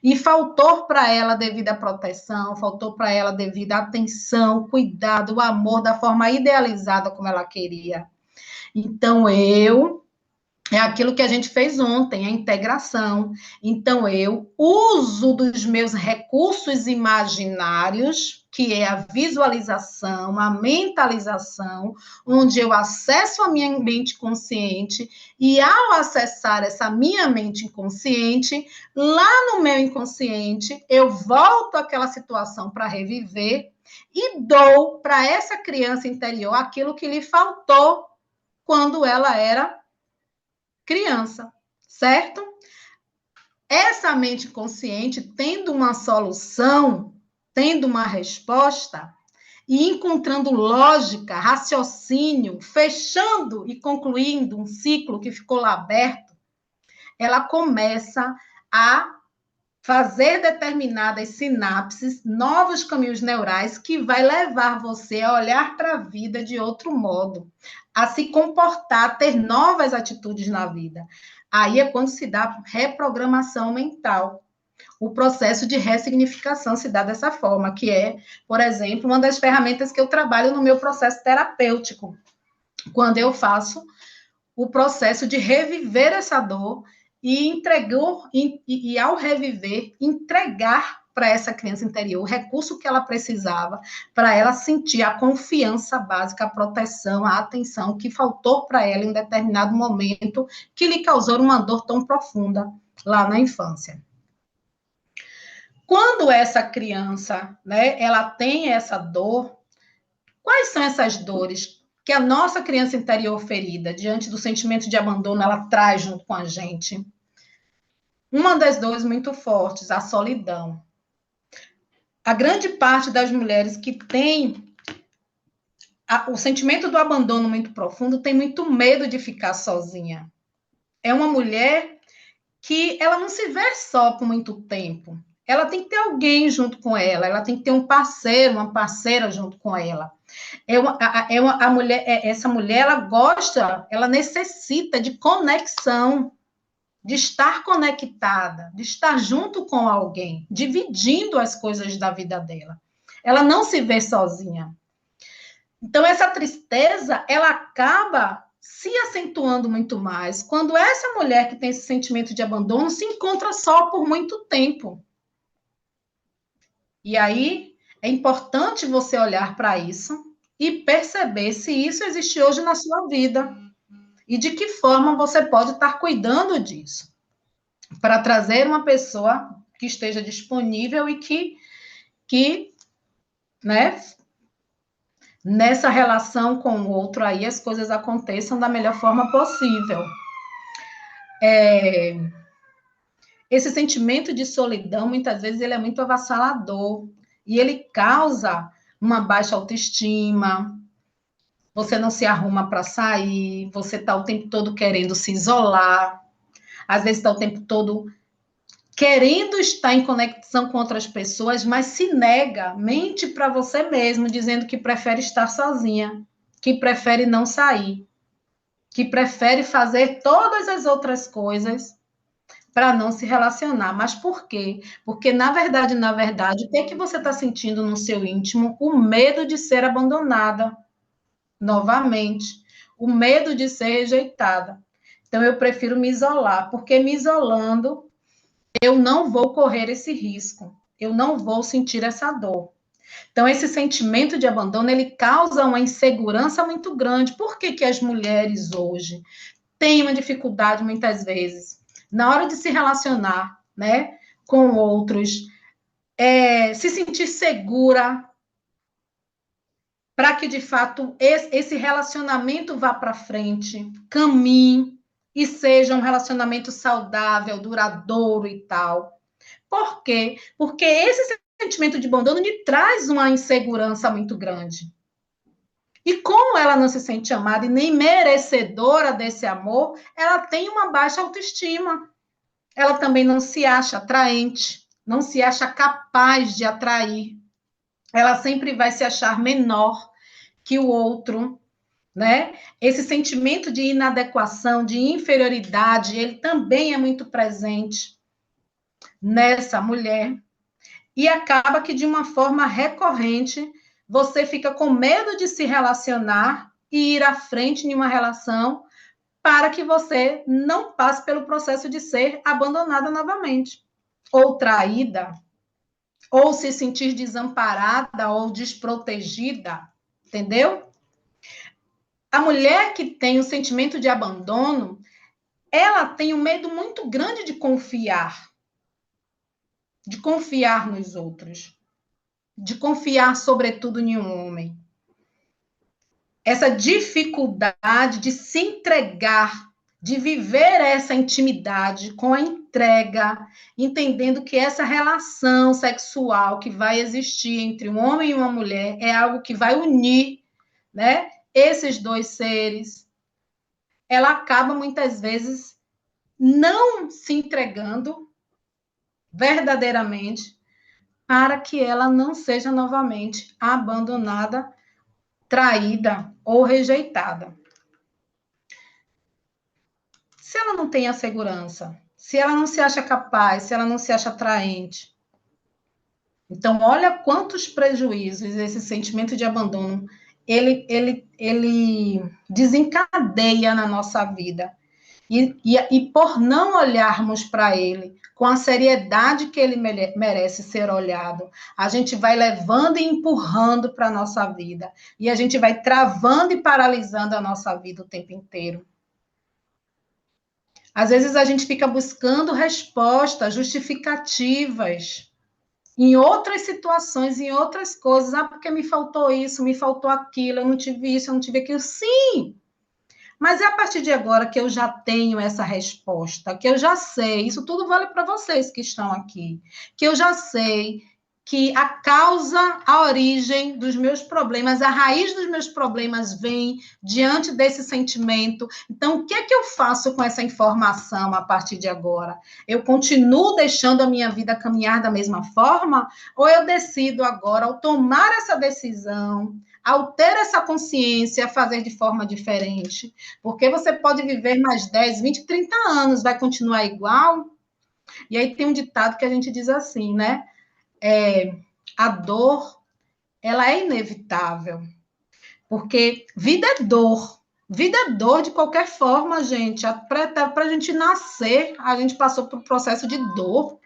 E faltou para ela devida proteção, faltou para ela devida atenção, cuidado, o amor da forma idealizada como ela queria. Então, é aquilo que a gente fez ontem, a integração. Então, eu uso dos meus recursos imaginários, que é a visualização, a mentalização, onde eu acesso a minha mente consciente, e ao acessar essa minha mente inconsciente, lá no meu inconsciente, eu volto àquela situação para reviver e dou para essa criança interior aquilo que lhe faltou quando ela era criança, certo? Essa mente consciente, tendo uma solução, tendo uma resposta, e encontrando lógica, raciocínio, fechando e concluindo um ciclo que ficou lá aberto, ela começa a fazer determinadas sinapses, novos caminhos neurais que vai levar você a olhar para a vida de outro modo, a se comportar, a ter novas atitudes na vida. Aí é quando se dá reprogramação mental. O processo de ressignificação se dá dessa forma, que é, por exemplo, uma das ferramentas que eu trabalho no meu processo terapêutico, quando eu faço o processo de reviver essa dor e ao reviver, entregar para essa criança interior o recurso que ela precisava para ela sentir a confiança básica, a proteção, a atenção que faltou para ela em determinado momento que lhe causou uma dor tão profunda lá na infância. Quando essa criança, né, ela tem essa dor, quais são essas dores que a nossa criança interior ferida, diante do sentimento de abandono, ela traz junto com a gente? Uma das dores muito fortes, a solidão. A grande parte das mulheres que tem o sentimento do abandono muito profundo tem muito medo de ficar sozinha. É uma mulher que ela não se vê só por muito tempo. Ela tem que ter alguém junto com ela, ela tem que ter um parceiro, uma parceira junto com ela. Essa mulher, ela gosta, ela necessita de conexão, de estar conectada, de estar junto com alguém, dividindo as coisas da vida dela. Ela não se vê sozinha. Então, essa tristeza, ela acaba se acentuando muito mais quando essa mulher que tem esse sentimento de abandono se encontra só por muito tempo. E aí, é importante você olhar para isso e perceber se isso existe hoje na sua vida e de que forma você pode estar cuidando disso, para trazer uma pessoa que esteja disponível e que né, nessa relação com o outro aí as coisas aconteçam da melhor forma possível. Esse sentimento de solidão, muitas vezes, ele é muito avassalador. E ele causa uma baixa autoestima, você não se arruma para sair, você está o tempo todo querendo se isolar, às vezes está o tempo todo querendo estar em conexão com outras pessoas, mas se nega, mente para você mesmo, dizendo que prefere estar sozinha, que prefere não sair, que prefere fazer todas as outras coisas para não se relacionar. Mas por quê? Porque, na verdade, o que é que você está sentindo no seu íntimo? O medo de ser abandonada novamente, o medo de ser rejeitada. Então, eu prefiro me isolar, porque me isolando, eu não vou correr esse risco, eu não vou sentir essa dor. Então, esse sentimento de abandono, ele causa uma insegurança muito grande. Por que que as mulheres hoje têm uma dificuldade, muitas vezes, na hora de se relacionar, né, com outros, se sentir segura, para que, de fato, esse relacionamento vá para frente, caminhe e seja um relacionamento saudável, duradouro e tal. Por quê? Porque esse sentimento de abandono lhe traz uma insegurança muito grande. E como ela não se sente amada e nem merecedora desse amor, ela tem uma baixa autoestima. Ela também não se acha atraente, não se acha capaz de atrair. Ela sempre vai se achar menor que o outro, né? Esse sentimento de inadequação, de inferioridade, ele também é muito presente nessa mulher. E acaba que, de uma forma recorrente, você fica com medo de se relacionar e ir à frente em uma relação para que você não passe pelo processo de ser abandonada novamente, ou traída, ou se sentir desamparada ou desprotegida, entendeu? A mulher que tem o sentimento de abandono, ela tem um medo muito grande de confiar nos outros, de confiar, sobretudo, em um homem. Essa dificuldade de se entregar, de viver essa intimidade com a entrega, entendendo que essa relação sexual que vai existir entre um homem e uma mulher é algo que vai unir, né, esses dois seres. Ela acaba, muitas vezes, não se entregando verdadeiramente para que ela não seja novamente abandonada, traída ou rejeitada. Se ela não tem a segurança, se ela não se acha capaz, se ela não se acha atraente, então olha quantos prejuízos esse sentimento de abandono ele desencadeia na nossa vida. E por não olharmos para ele com a seriedade que ele merece ser olhado, a gente vai levando e empurrando para a nossa vida. E a gente vai travando e paralisando a nossa vida o tempo inteiro. Às vezes a gente fica buscando respostas, justificativas, em outras situações, em outras coisas. Ah, porque me faltou isso, me faltou aquilo, eu não tive isso, eu não tive aquilo. Sim! Mas é a partir de agora que eu já tenho essa resposta, que eu já sei, isso tudo vale para vocês que estão aqui, que eu já sei que a causa, a origem dos meus problemas, a raiz dos meus problemas vem diante desse sentimento. Então, o que é que eu faço com essa informação a partir de agora? Eu continuo deixando a minha vida caminhar da mesma forma? Ou eu decido agora, ao tomar essa decisão, ao ter essa consciência, fazer de forma diferente? Porque você pode viver mais 10, 20, 30 anos, vai continuar igual? E aí tem um ditado que a gente diz assim, né? A dor, ela é inevitável, porque vida é dor. Vida é dor de qualquer forma, gente. Para a gente nascer, a gente passou por um processo de dor,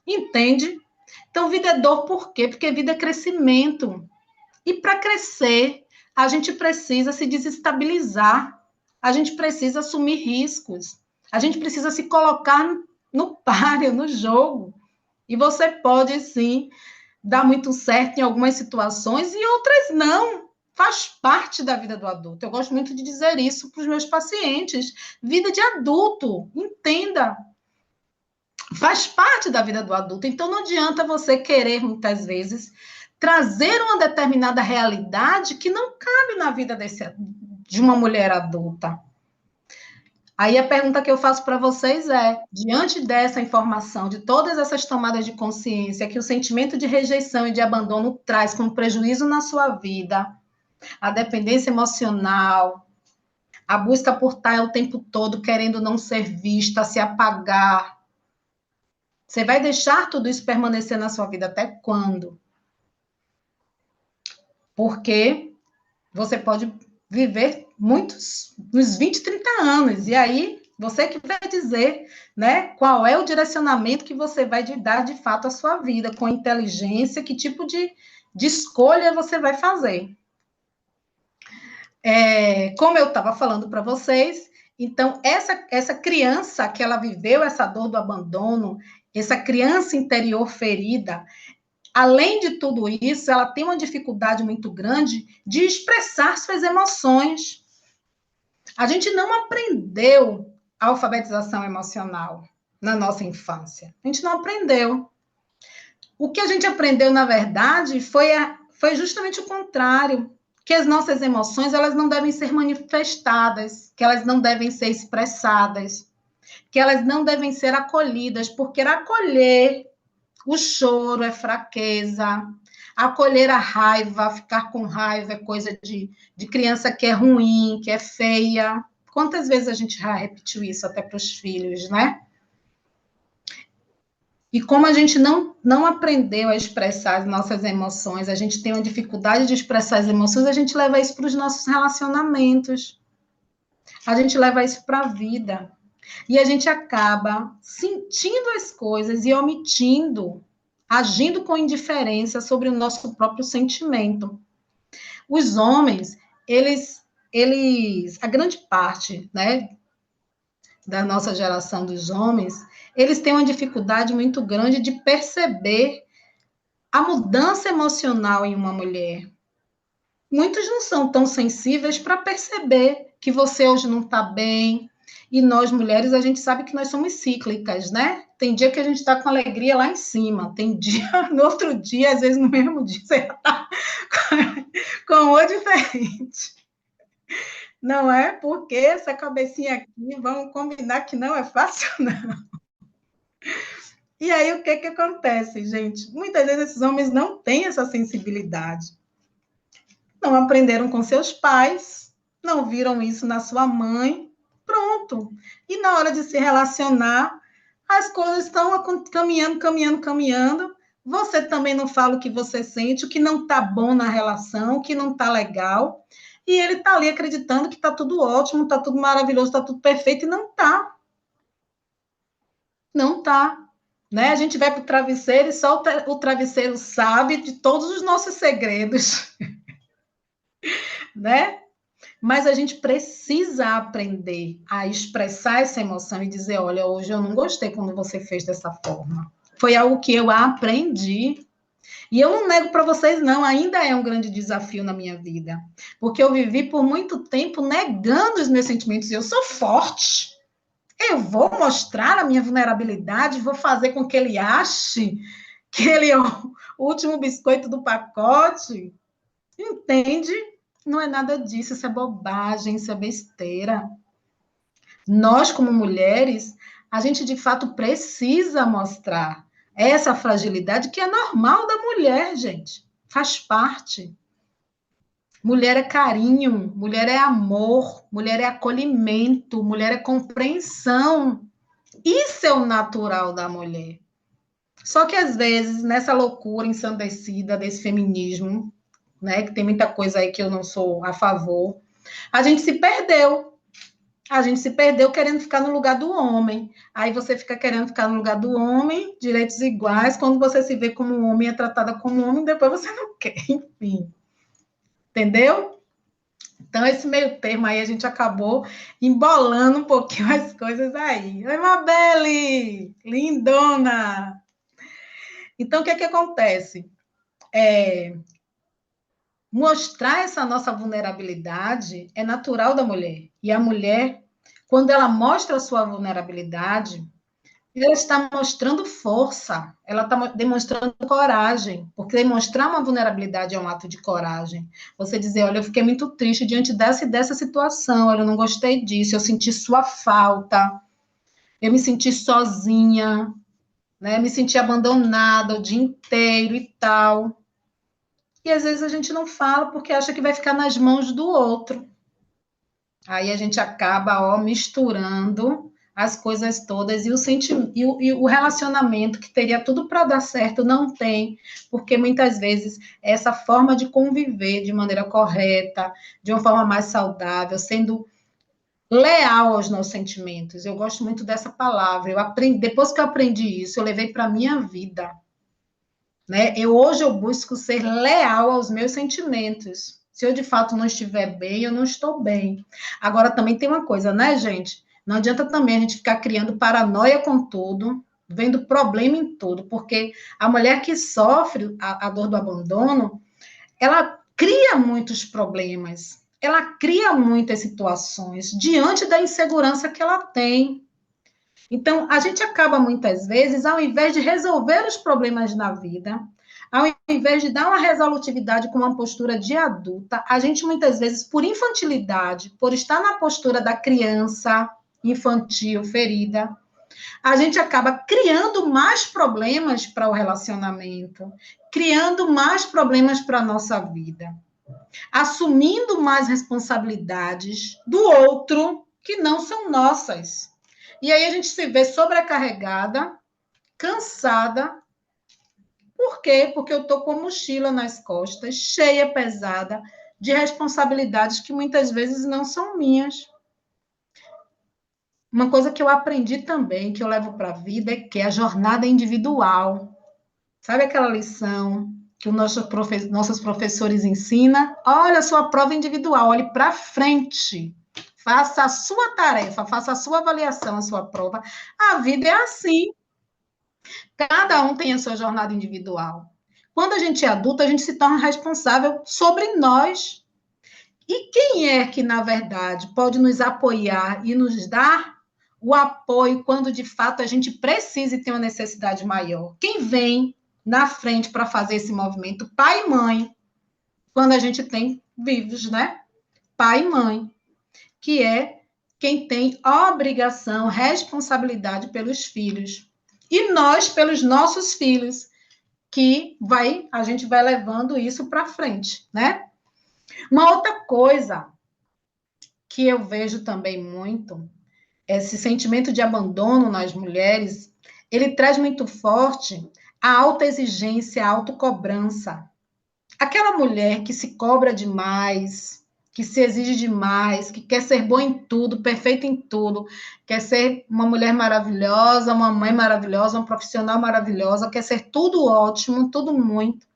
entende? Então, vida é dor por quê? Porque vida é crescimento. E para crescer, a gente precisa se desestabilizar, a gente precisa assumir riscos, a gente precisa se colocar no páreo, no jogo. E você pode, sim, dar muito certo em algumas situações e outras não. Faz parte da vida do adulto. Eu gosto muito de dizer isso para os meus pacientes. Vida de adulto, entenda. Faz parte da vida do adulto. Então, não adianta você querer, muitas vezes, trazer uma determinada realidade que não cabe na vida de uma mulher adulta. Aí a pergunta que eu faço para vocês é: diante dessa informação, de todas essas tomadas de consciência que o sentimento de rejeição e de abandono traz como prejuízo na sua vida, a dependência emocional, a busca por estar o tempo todo querendo não ser vista, se apagar, você vai deixar tudo isso permanecer na sua vida até quando? Porque você pode viver uns 20, 30 anos, e aí você que vai dizer, né, qual é o direcionamento que você vai dar de fato à sua vida, com inteligência, que tipo de escolha você vai fazer. Como eu estava falando para vocês, então, essa criança que ela viveu essa dor do abandono, essa criança interior ferida, além de tudo isso, ela tem uma dificuldade muito grande de expressar suas emoções. A gente não aprendeu a alfabetização emocional na nossa infância. A gente não aprendeu. O que a gente aprendeu, na verdade, foi justamente o contrário, que as nossas emoções elas não devem ser manifestadas, que elas não devem ser expressadas, que elas não devem ser acolhidas, porque acolher o choro é fraqueza, acolher a raiva, ficar com raiva é coisa de criança que é ruim, que é feia. Quantas vezes a gente já repetiu isso até para os filhos, né? E como a gente não aprendeu a expressar as nossas emoções, a gente tem uma dificuldade de expressar as emoções, a gente leva isso para os nossos relacionamentos, a gente leva isso para a vida. E a gente acaba sentindo as coisas e omitindo, agindo com indiferença sobre o nosso próprio sentimento. Os homens, a grande parte, né, da nossa geração dos homens, eles têm uma dificuldade muito grande de perceber a mudança emocional em uma mulher. Muitos não são tão sensíveis para perceber que você hoje não está bem. E nós, mulheres, a gente sabe que nós somos cíclicas, né? Tem dia que a gente está com alegria lá em cima, tem dia, no outro dia, às vezes no mesmo dia, você está com humor diferente. Não é? Porque essa cabecinha aqui, vamos combinar que não é fácil, não. E aí, o que acontece, gente? Muitas vezes esses homens não têm essa sensibilidade. Não aprenderam com seus pais, não viram isso na sua mãe, pronto. E na hora de se relacionar, as coisas estão caminhando, caminhando, caminhando. Você também não fala o que você sente, o que não está bom na relação, o que não está legal. E ele está ali acreditando que está tudo ótimo, está tudo maravilhoso, está tudo perfeito, e não está. Não está. Né? A gente vai para o travesseiro e só o travesseiro sabe de todos os nossos segredos. Né? Mas a gente precisa aprender a expressar essa emoção e dizer, olha, hoje eu não gostei quando você fez dessa forma. Foi algo que eu aprendi. E eu não nego para vocês, não, ainda é um grande desafio na minha vida. Porque eu vivi por muito tempo negando os meus sentimentos. E eu sou forte. Eu vou mostrar a minha vulnerabilidade, vou fazer com que ele ache que ele é o último biscoito do pacote. Entende? Não é nada disso, isso é bobagem, isso é besteira. Nós, como mulheres, a gente de fato precisa mostrar essa fragilidade que é normal da mulher, gente. Faz parte. Mulher é carinho, mulher é amor, mulher é acolhimento, mulher é compreensão. Isso é o natural da mulher. Só que às vezes, nessa loucura ensandecida desse feminismo, né, que tem muita coisa aí que eu não sou a favor, a gente se perdeu. A gente se perdeu querendo ficar no lugar do homem. Aí você fica querendo ficar no lugar do homem, direitos iguais, quando você se vê como um homem, é tratada como um homem, depois você não quer, enfim. Entendeu? Então, esse meio termo aí, a gente acabou embolando um pouquinho as coisas aí. Oi, Mabelle! Lindona! Então, o que acontece? Mostrar essa nossa vulnerabilidade é natural da mulher. E a mulher, quando ela mostra a sua vulnerabilidade, ela está mostrando força, ela está demonstrando coragem, porque demonstrar uma vulnerabilidade é um ato de coragem. Você dizer, olha, eu fiquei muito triste diante dessa e dessa situação, olha, eu não gostei disso, eu senti sua falta, eu me senti sozinha, né? Me senti abandonada o dia inteiro e tal. E às vezes a gente não fala porque acha que vai ficar nas mãos do outro. Aí a gente acaba, ó, misturando as coisas todas e o sentimento e o relacionamento que teria tudo para dar certo não tem, porque muitas vezes essa forma de conviver de maneira correta, de uma forma mais saudável, sendo leal aos nossos sentimentos. Eu gosto muito dessa palavra. Eu aprendi, depois que eu aprendi isso, eu levei para a minha vida. Né? Hoje eu busco ser leal aos meus sentimentos. Se eu de fato não estiver bem, eu não estou bem. Agora também tem uma coisa, né, gente? Não adianta também a gente ficar criando paranoia com tudo, vendo problema em tudo, porque a mulher que sofre a dor do abandono, ela cria muitos problemas, ela cria muitas situações diante da insegurança que ela tem. Então, a gente acaba muitas vezes, ao invés de resolver os problemas na vida, ao invés de dar uma resolutividade com uma postura de adulta, a gente muitas vezes, por infantilidade, por estar na postura da criança infantil ferida, a gente acaba criando mais problemas para o relacionamento, criando mais problemas para a nossa vida, assumindo mais responsabilidades do outro que não são nossas. E aí a gente se vê sobrecarregada, cansada. Por quê? Porque eu estou com a mochila nas costas, cheia, pesada, de responsabilidades que muitas vezes não são minhas. Uma coisa que eu aprendi também, que eu levo para a vida, é que a jornada é individual. Sabe aquela lição que nossos professores ensinam? Olha a sua prova individual, olhe para frente. Faça a sua tarefa, faça a sua avaliação, a sua prova. A vida é assim. Cada um tem a sua jornada individual. Quando a gente é adulto, a gente se torna responsável sobre nós. E quem é que, na verdade, pode nos apoiar e nos dar o apoio quando, de fato, a gente precisa e tem uma necessidade maior? Quem vem na frente para fazer esse movimento? Pai e mãe. Quando a gente tem vivos, né? Pai e mãe. Que é quem tem obrigação, responsabilidade pelos filhos. E nós, pelos nossos filhos, que a gente vai levando isso para frente, né? Uma outra coisa que eu vejo também muito, esse sentimento de abandono nas mulheres, ele traz muito forte a alta exigência, a autocobrança. Aquela mulher que se cobra demais, que se exige demais, que quer ser boa em tudo, perfeita em tudo, quer ser uma mulher maravilhosa, uma mãe maravilhosa, uma profissional maravilhosa, quer ser tudo ótimo, tudo muito.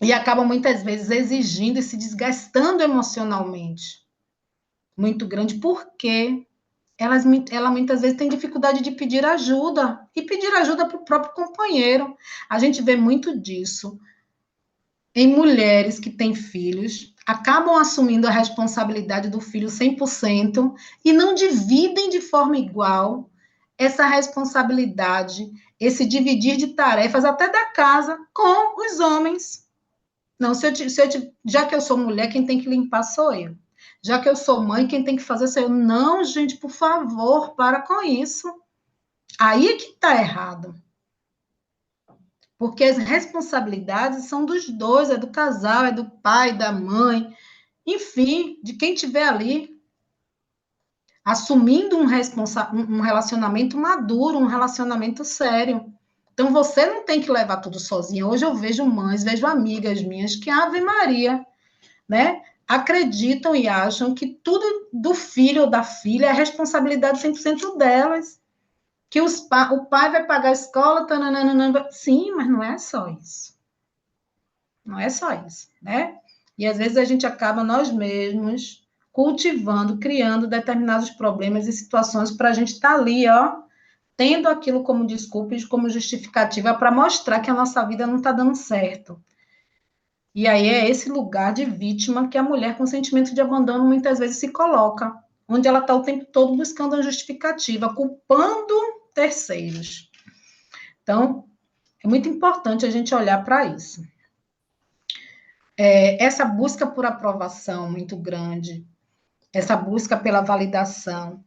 E acaba muitas vezes exigindo e se desgastando emocionalmente muito grande, porque ela muitas vezes tem dificuldade de pedir ajuda e pedir ajuda para o próprio companheiro. A gente vê muito disso em mulheres que têm filhos, acabam assumindo a responsabilidade do filho 100% e não dividem de forma igual essa responsabilidade, esse dividir de tarefas até da casa com os homens. Não, já que eu sou mulher, quem tem que limpar sou eu. Já que eu sou mãe, quem tem que fazer sou eu. Não, gente, por favor, para com isso. Aí é que está errado. Porque as responsabilidades são dos dois, é do casal, é do pai, da mãe, enfim, de quem estiver ali, assumindo um relacionamento maduro, um relacionamento sério. Então, você não tem que levar tudo sozinha. Hoje eu vejo mães, vejo amigas minhas que, Ave Maria, né? Acreditam e acham que tudo do filho ou da filha é responsabilidade 100% delas. Que o pai vai pagar a escola, tananana. Sim, mas não é só isso. Não é só isso, né? E às vezes a gente acaba nós mesmos cultivando, criando determinados problemas e situações para a gente estar ali, ó, tendo aquilo como desculpa e como justificativa para mostrar que a nossa vida não está dando certo. E aí é esse lugar de vítima que a mulher com sentimento de abandono muitas vezes se coloca, onde ela está o tempo todo buscando a justificativa, culpando terceiros. Então, é muito importante a gente olhar para isso. Essa busca por aprovação muito grande, essa busca pela validação.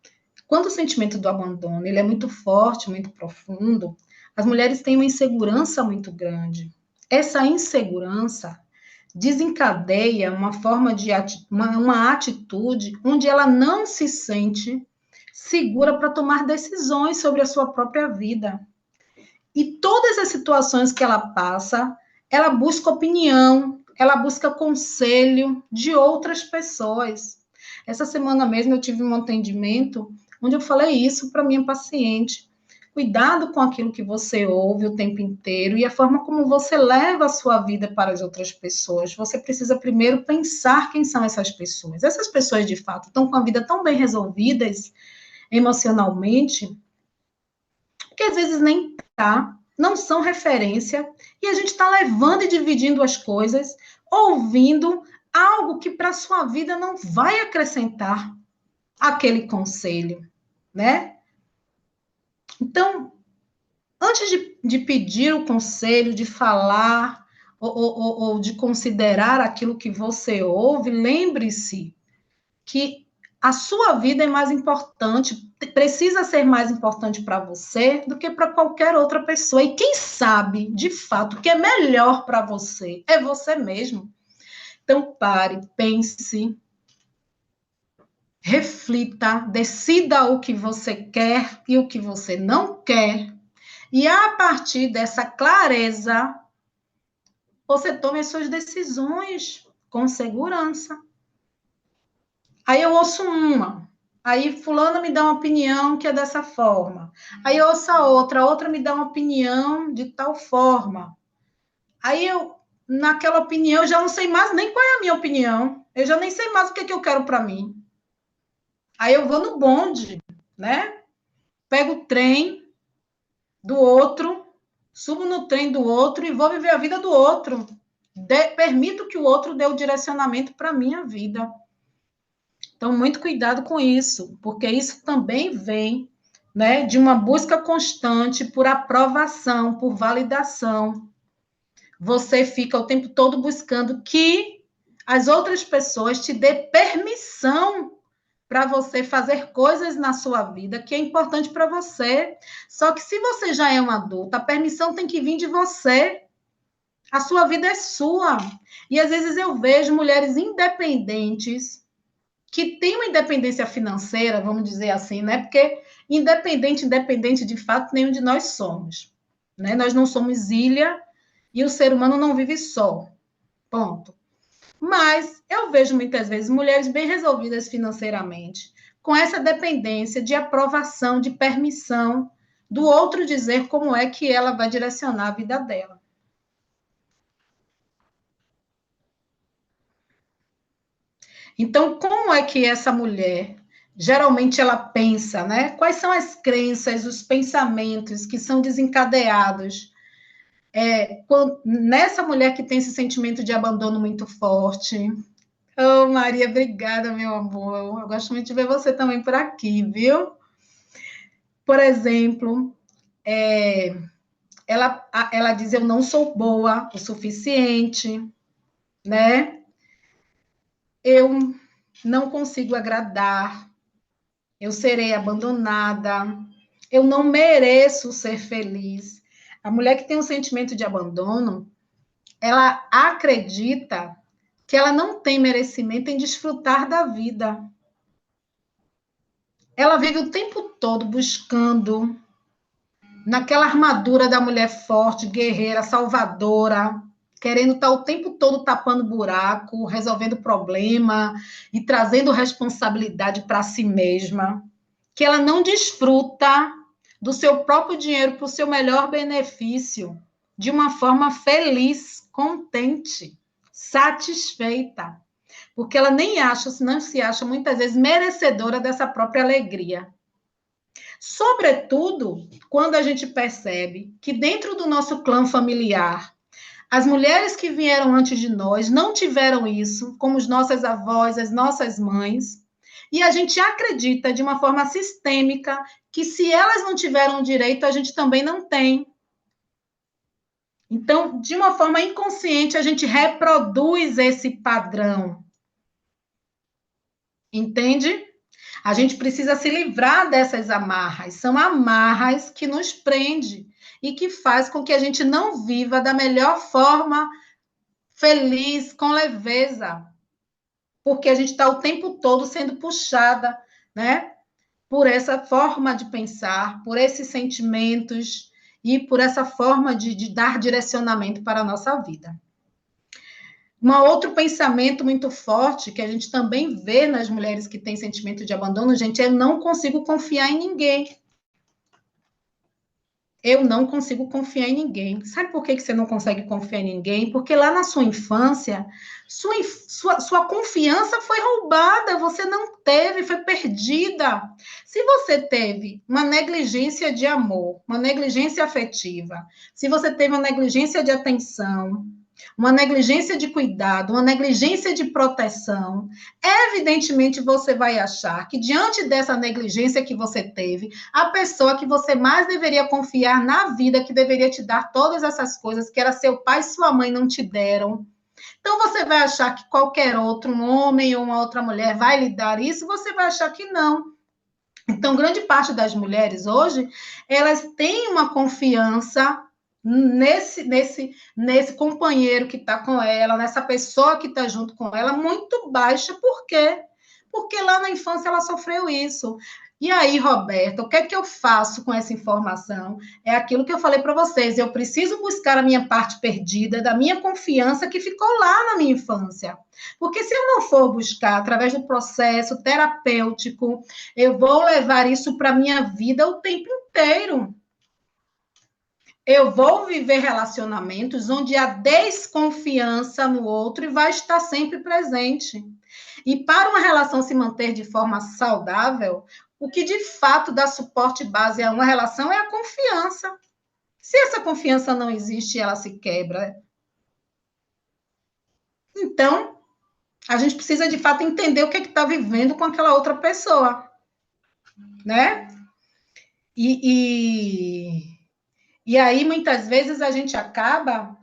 Quando o sentimento do abandono ele é muito forte, muito profundo, as mulheres têm uma insegurança muito grande. Essa insegurança desencadeia uma forma de uma atitude onde ela não se sente segura para tomar decisões sobre a sua própria vida. E todas as situações que ela passa, ela busca opinião, ela busca conselho de outras pessoas. Essa semana mesmo eu tive um atendimento onde eu falei isso para minha paciente. Cuidado com aquilo que você ouve o tempo inteiro e a forma como você leva a sua vida para as outras pessoas. Você precisa primeiro pensar quem são essas pessoas. Essas pessoas, de fato, estão com a vida tão bem resolvidas emocionalmente, que às vezes nem tá, não são referência, e a gente está levando e dividindo as coisas, ouvindo algo que para a sua vida não vai acrescentar aquele conselho, né? Então, antes de pedir o conselho, de falar ou de considerar aquilo que você ouve, lembre-se que a sua vida é mais importante, precisa ser mais importante para você do que para qualquer outra pessoa. E quem sabe, de fato, o que é melhor para você é você mesmo. Então, pare, pense, reflita, decida o que você quer e o que você não quer. E a partir dessa clareza, você tome as suas decisões com segurança. Aí eu ouço uma, aí fulana me dá uma opinião que é dessa forma. Aí eu ouço a outra me dá uma opinião de tal forma. Aí eu, naquela opinião, eu já não sei mais nem qual é a minha opinião. Eu já nem sei mais o que, eu quero para mim. Aí eu vou no bonde, né? Pego o trem do outro, subo no trem do outro e vou viver a vida do outro. Permito que o outro dê o direcionamento para a minha vida. Então, muito cuidado com isso, porque isso também vem, né, de uma busca constante por aprovação, por validação. Você fica o tempo todo buscando que as outras pessoas te dê permissão para você fazer coisas na sua vida que é importante para você. Só que se você já é um adulto, a permissão tem que vir de você. A sua vida é sua. E às vezes eu vejo mulheres independentes que têm uma independência financeira, vamos dizer assim, né? Porque independente de fato, nenhum de nós somos, né? Nós não somos ilha e o ser humano não vive só. Ponto. Mas eu vejo muitas vezes mulheres bem resolvidas financeiramente, com essa dependência de aprovação, de permissão do outro dizer como é que ela vai direcionar a vida dela. Então, como é que essa mulher, geralmente ela pensa, né? Quais são as crenças, os pensamentos que são desencadeados nessa mulher que tem esse sentimento de abandono muito forte? Oh, Maria, obrigada, meu amor. Eu gosto muito de ver você também por aqui, viu? Por exemplo, ela diz: eu não sou boa o suficiente, né? Eu não consigo agradar, eu serei abandonada, eu não mereço ser feliz. A mulher que tem um sentimento de abandono, ela acredita que ela não tem merecimento em desfrutar da vida. Ela vive o tempo todo buscando naquela armadura da mulher forte, guerreira, salvadora, querendo estar o tempo todo tapando buraco, resolvendo problema e trazendo responsabilidade para si mesma, que ela não desfruta do seu próprio dinheiro para o seu melhor benefício, de uma forma feliz, contente, satisfeita, porque ela nem acha, não se acha muitas vezes merecedora dessa própria alegria. Sobretudo, quando a gente percebe que dentro do nosso clã familiar, as mulheres que vieram antes de nós não tiveram isso, como as nossas avós, as nossas mães, e a gente acredita de uma forma sistêmica que se elas não tiveram direito, a gente também não tem. Então, de uma forma inconsciente, a gente reproduz esse padrão. Entende? A gente precisa se livrar dessas amarras. São amarras que nos prendem e que faz com que a gente não viva da melhor forma, feliz, com leveza. Porque a gente está o tempo todo sendo puxada, né? Por essa forma de pensar, por esses sentimentos e por essa forma de dar direcionamento para a nossa vida. Um outro pensamento muito forte que a gente também vê nas mulheres que têm sentimento de abandono, gente, é: eu não consigo confiar em ninguém. Eu não consigo confiar em ninguém. Sabe por que você não consegue confiar em ninguém? Porque lá na sua infância, sua confiança foi roubada, você não teve, foi perdida. Se você teve uma negligência de amor, uma negligência afetiva, se você teve uma negligência de atenção, uma negligência de cuidado, uma negligência de proteção, evidentemente você vai achar que, diante dessa negligência que você teve, a pessoa que você mais deveria confiar na vida, que deveria te dar todas essas coisas, que era seu pai e sua mãe, não te deram. Então, você vai achar que qualquer outro, um homem ou uma outra mulher, vai lhe dar isso, você vai achar que não. Então, grande parte das mulheres hoje, elas têm uma confiança nesse companheiro que está com ela, nessa pessoa que está junto com ela, muito baixa. Por quê? Porque lá na infância ela sofreu isso. E aí, Roberta, o que é que eu faço com essa informação? É aquilo que eu falei para vocês: eu preciso buscar a minha parte perdida da minha confiança que ficou lá na minha infância. Porque se eu não for buscar através do processo terapêutico, eu vou levar isso para a minha vida o tempo inteiro. Eu vou viver relacionamentos onde a desconfiança no outro vai estar sempre presente. E para uma relação se manter de forma saudável, o que de fato dá suporte base a uma relação é a confiança. Se essa confiança não existe, ela se quebra. Então, a gente precisa de fato entender o que está vivendo com aquela outra pessoa, né? E aí, muitas vezes, a gente acaba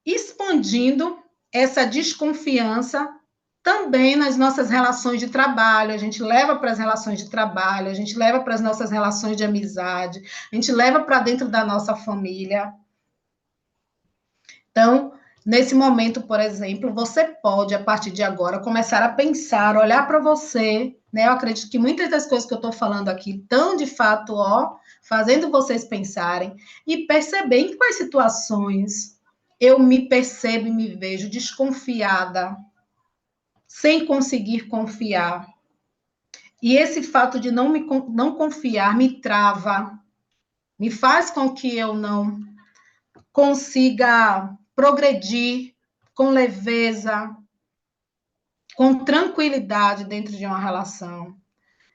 expandindo essa desconfiança também nas nossas relações de trabalho. A gente leva para as relações de trabalho, a gente leva para as nossas relações de amizade, a gente leva para dentro da nossa família. Então, nesse momento, por exemplo, você pode, a partir de agora, começar a pensar, olhar para você, né? Eu acredito que muitas das coisas que eu estou falando aqui estão, de fato, fazendo vocês pensarem e perceber em quais situações eu me percebo e me vejo desconfiada, sem conseguir confiar. E esse fato de não confiar me trava, me faz com que eu não consiga progredir com leveza, com tranquilidade dentro de uma relação.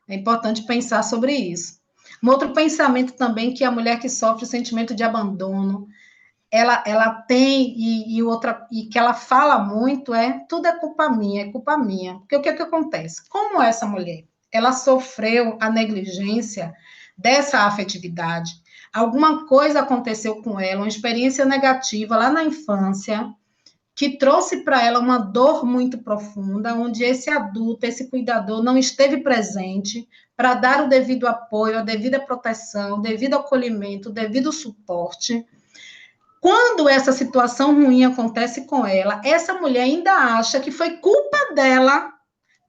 É importante pensar sobre isso. Um outro pensamento também, que a mulher que sofre o sentimento de abandono, ela tem, e que ela fala muito, tudo é culpa minha, é culpa minha. Porque o que acontece? Como essa mulher, ela sofreu a negligência dessa afetividade, alguma coisa aconteceu com ela, uma experiência negativa lá na infância, que trouxe para ela uma dor muito profunda, onde esse adulto, esse cuidador, não esteve presente para dar o devido apoio, a devida proteção, o devido acolhimento, o devido suporte. Quando essa situação ruim acontece com ela, essa mulher ainda acha que foi culpa dela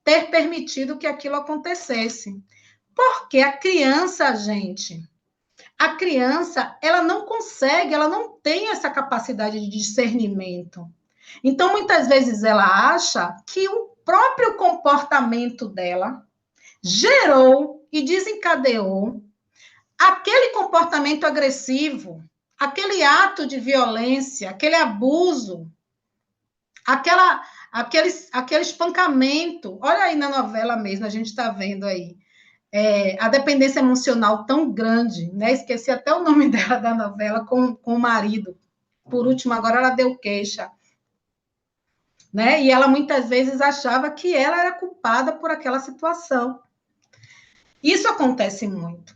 ter permitido que aquilo acontecesse. Porque a criança, gente, a criança, ela não consegue, ela não tem essa capacidade de discernimento. Então, muitas vezes ela acha que o próprio comportamento dela gerou e desencadeou aquele comportamento agressivo, aquele ato de violência, aquele abuso, aquele espancamento. Olha aí na novela mesmo, a gente está vendo aí. A dependência emocional tão grande, né? Esqueci até o nome dela da novela, com o marido. Por último, agora ela deu queixa. Né? E ela muitas vezes achava que ela era culpada por aquela situação. Isso acontece muito.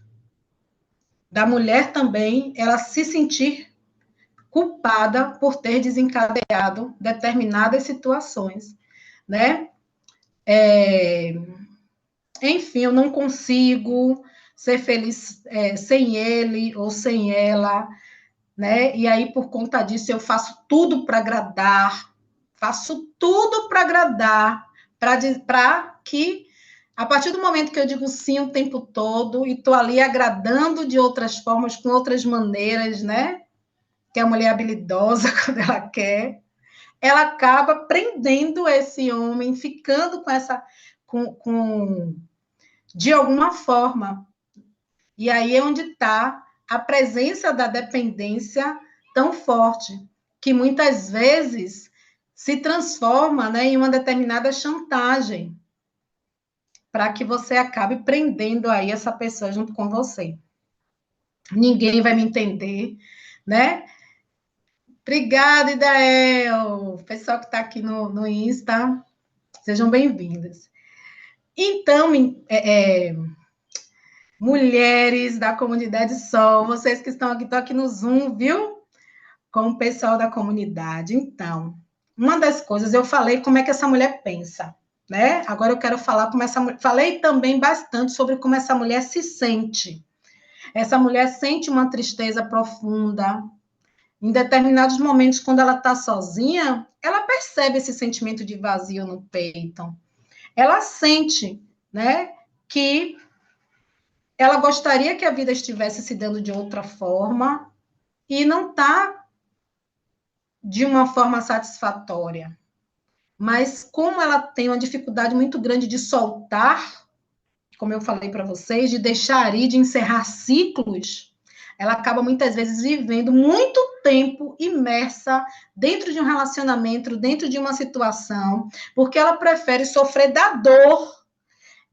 Da mulher também, ela se sentir culpada por ter desencadeado determinadas situações, né? Enfim, eu não consigo ser feliz sem ele ou sem ela, né? E aí, por conta disso, eu faço tudo para agradar, para que, a partir do momento que eu digo sim o tempo todo, e estou ali agradando de outras formas, com outras maneiras, né? Que a mulher é habilidosa quando ela quer, ela acaba prendendo esse homem, ficando com essa. De alguma forma. E aí é onde está a presença da dependência tão forte, que muitas vezes se transforma, né, em uma determinada chantagem, para que você acabe prendendo aí essa pessoa junto com você. Ninguém vai me entender, né? Obrigada, Idael. Pessoal que está aqui no Insta, sejam bem-vindos. Então, mulheres da comunidade Sol, vocês que estão aqui no Zoom, viu? Com o pessoal da comunidade. Então, uma das coisas, eu falei como é que essa mulher pensa, né? Agora eu quero falar como essa mulher. Falei também bastante sobre como essa mulher se sente. Essa mulher sente uma tristeza profunda. Em determinados momentos, quando ela está sozinha, ela percebe esse sentimento de vazio no peito. Ela sente, né, que ela gostaria que a vida estivesse se dando de outra forma e não está de uma forma satisfatória. Mas como ela tem uma dificuldade muito grande de soltar, como eu falei para vocês, de deixar ir, de encerrar ciclos, ela acaba muitas vezes vivendo muito tempo imersa dentro de um relacionamento, dentro de uma situação, porque ela prefere sofrer da dor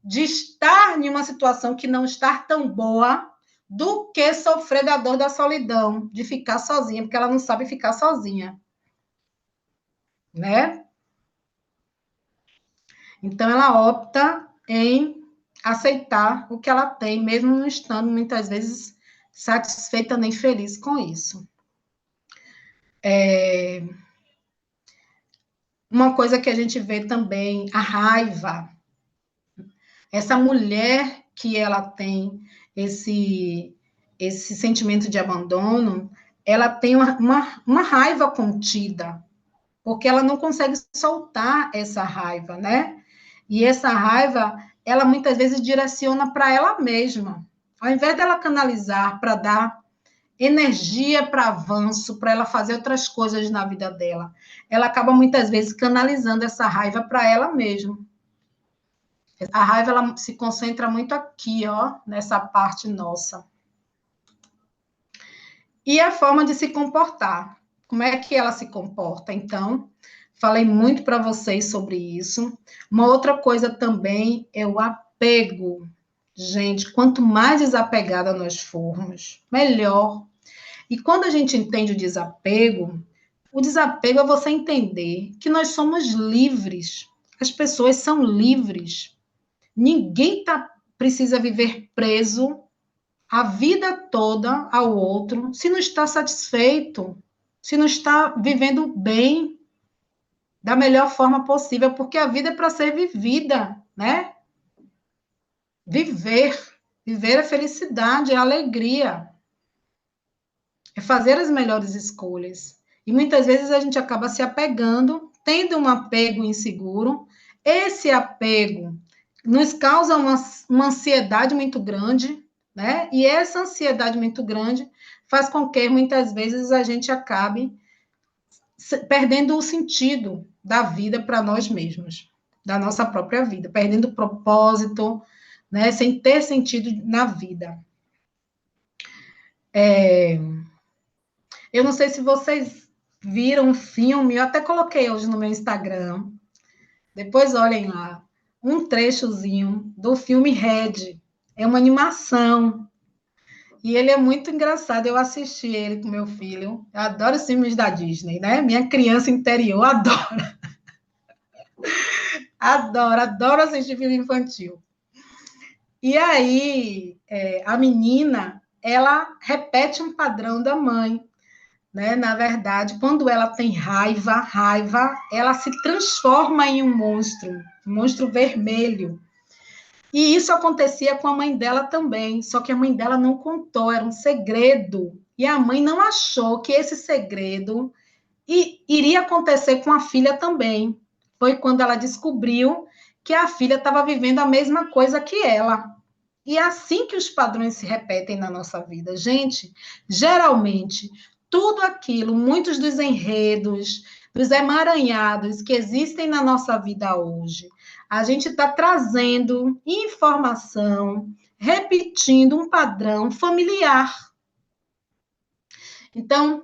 de estar em uma situação que não está tão boa do que sofrer da dor da solidão, de ficar sozinha, porque ela não sabe ficar sozinha, né? Então, ela opta em aceitar o que ela tem, mesmo não estando, muitas vezes, satisfeita nem feliz com isso. Uma coisa que a gente vê também, a raiva. Essa mulher que ela tem esse sentimento de abandono, ela tem uma raiva contida, porque ela não consegue soltar essa raiva, né? E essa raiva, ela muitas vezes direciona para ela mesma. Ao invés dela canalizar para dar energia para avanço, para ela fazer outras coisas na vida dela, ela acaba muitas vezes canalizando essa raiva para ela mesma. A raiva ela se concentra muito aqui, ó, nessa parte nossa. E a forma de se comportar. Como é que ela se comporta? Então, falei muito para vocês sobre isso. Uma outra coisa também é o apego. Gente, quanto mais desapegada nós formos, melhor. E quando a gente entende o desapego é você entender que nós somos livres. As pessoas são livres. Ninguém precisa viver preso a vida toda ao outro se não está satisfeito, se não está vivendo bem da melhor forma possível, porque a vida é para ser vivida, né? Viver é felicidade, é alegria, é fazer as melhores escolhas. E muitas vezes a gente acaba se apegando, tendo um apego inseguro. Esse apego nos causa uma ansiedade muito grande, né? E essa ansiedade muito grande faz com que muitas vezes a gente acabe perdendo o sentido da vida para nós mesmos, da nossa própria vida, perdendo o propósito, né? Sem ter sentido na vida. Eu não sei se vocês viram um filme, eu até coloquei hoje no meu Instagram. Depois olhem lá, um trechozinho do filme Red. É uma animação. E ele é muito engraçado. Eu assisti ele com meu filho. Eu adoro os filmes da Disney, né? Minha criança interior adora. Adoro assistir filme infantil. E aí, a menina, ela repete um padrão da mãe, né? Na verdade, quando ela tem raiva, ela se transforma em um monstro vermelho. E isso acontecia com a mãe dela também, só que a mãe dela não contou, era um segredo. E a mãe não achou que esse segredo iria acontecer com a filha também. Foi quando ela descobriu que a filha estava vivendo a mesma coisa que ela. E é assim que os padrões se repetem na nossa vida. Gente, geralmente, tudo aquilo, muitos dos enredos, dos emaranhados que existem na nossa vida hoje, a gente está trazendo informação, repetindo um padrão familiar. Então,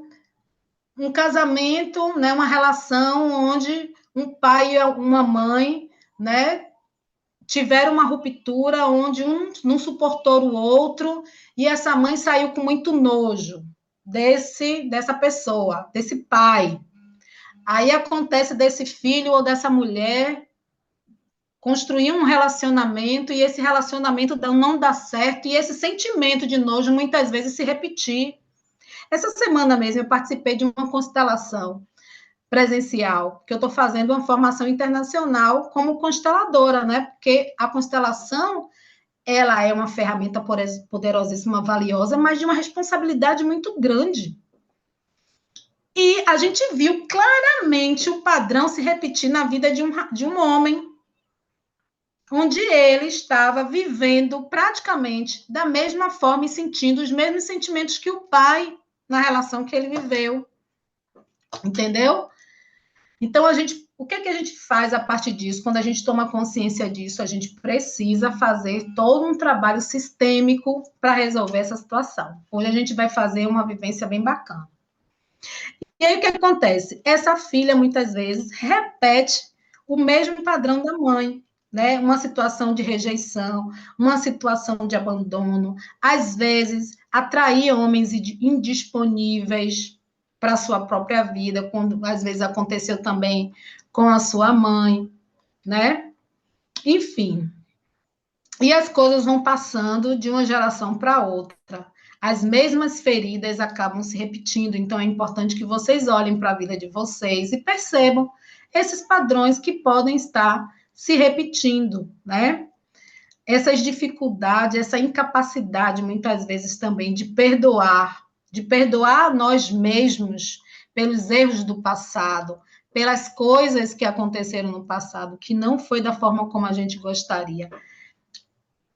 um casamento, né, uma relação onde um pai e uma mãe, né, tiveram uma ruptura onde um não suportou o outro e essa mãe saiu com muito nojo dessa pessoa, desse pai. Aí acontece desse filho ou dessa mulher construir um relacionamento e esse relacionamento não dá certo e esse sentimento de nojo muitas vezes se repetir. Essa semana mesmo eu participei de uma constelação presencial, que eu estou fazendo uma formação internacional como consteladora, né? Porque a constelação ela é uma ferramenta poderosíssima, valiosa, mas de uma responsabilidade muito grande. E a gente viu claramente o padrão se repetir na vida de um homem, onde ele estava vivendo praticamente da mesma forma e sentindo os mesmos sentimentos que o pai na relação que ele viveu. Entendeu? Então, o que é que a gente faz a partir disso? Quando a gente toma consciência disso, a gente precisa fazer todo um trabalho sistêmico para resolver essa situação. Hoje a gente vai fazer uma vivência bem bacana. E aí o que acontece? Essa filha, muitas vezes, repete o mesmo padrão da mãe, né? Uma situação de rejeição, uma situação de abandono, às vezes atrair homens indisponíveis para a sua própria vida, quando às vezes aconteceu também com a sua mãe, né? Enfim. E as coisas vão passando de uma geração para outra. As mesmas feridas acabam se repetindo, então é importante que vocês olhem para a vida de vocês e percebam esses padrões que podem estar se repetindo, né? Essas dificuldades, essa incapacidade, muitas vezes também, de perdoar nós mesmos pelos erros do passado, pelas coisas que aconteceram no passado, que não foi da forma como a gente gostaria.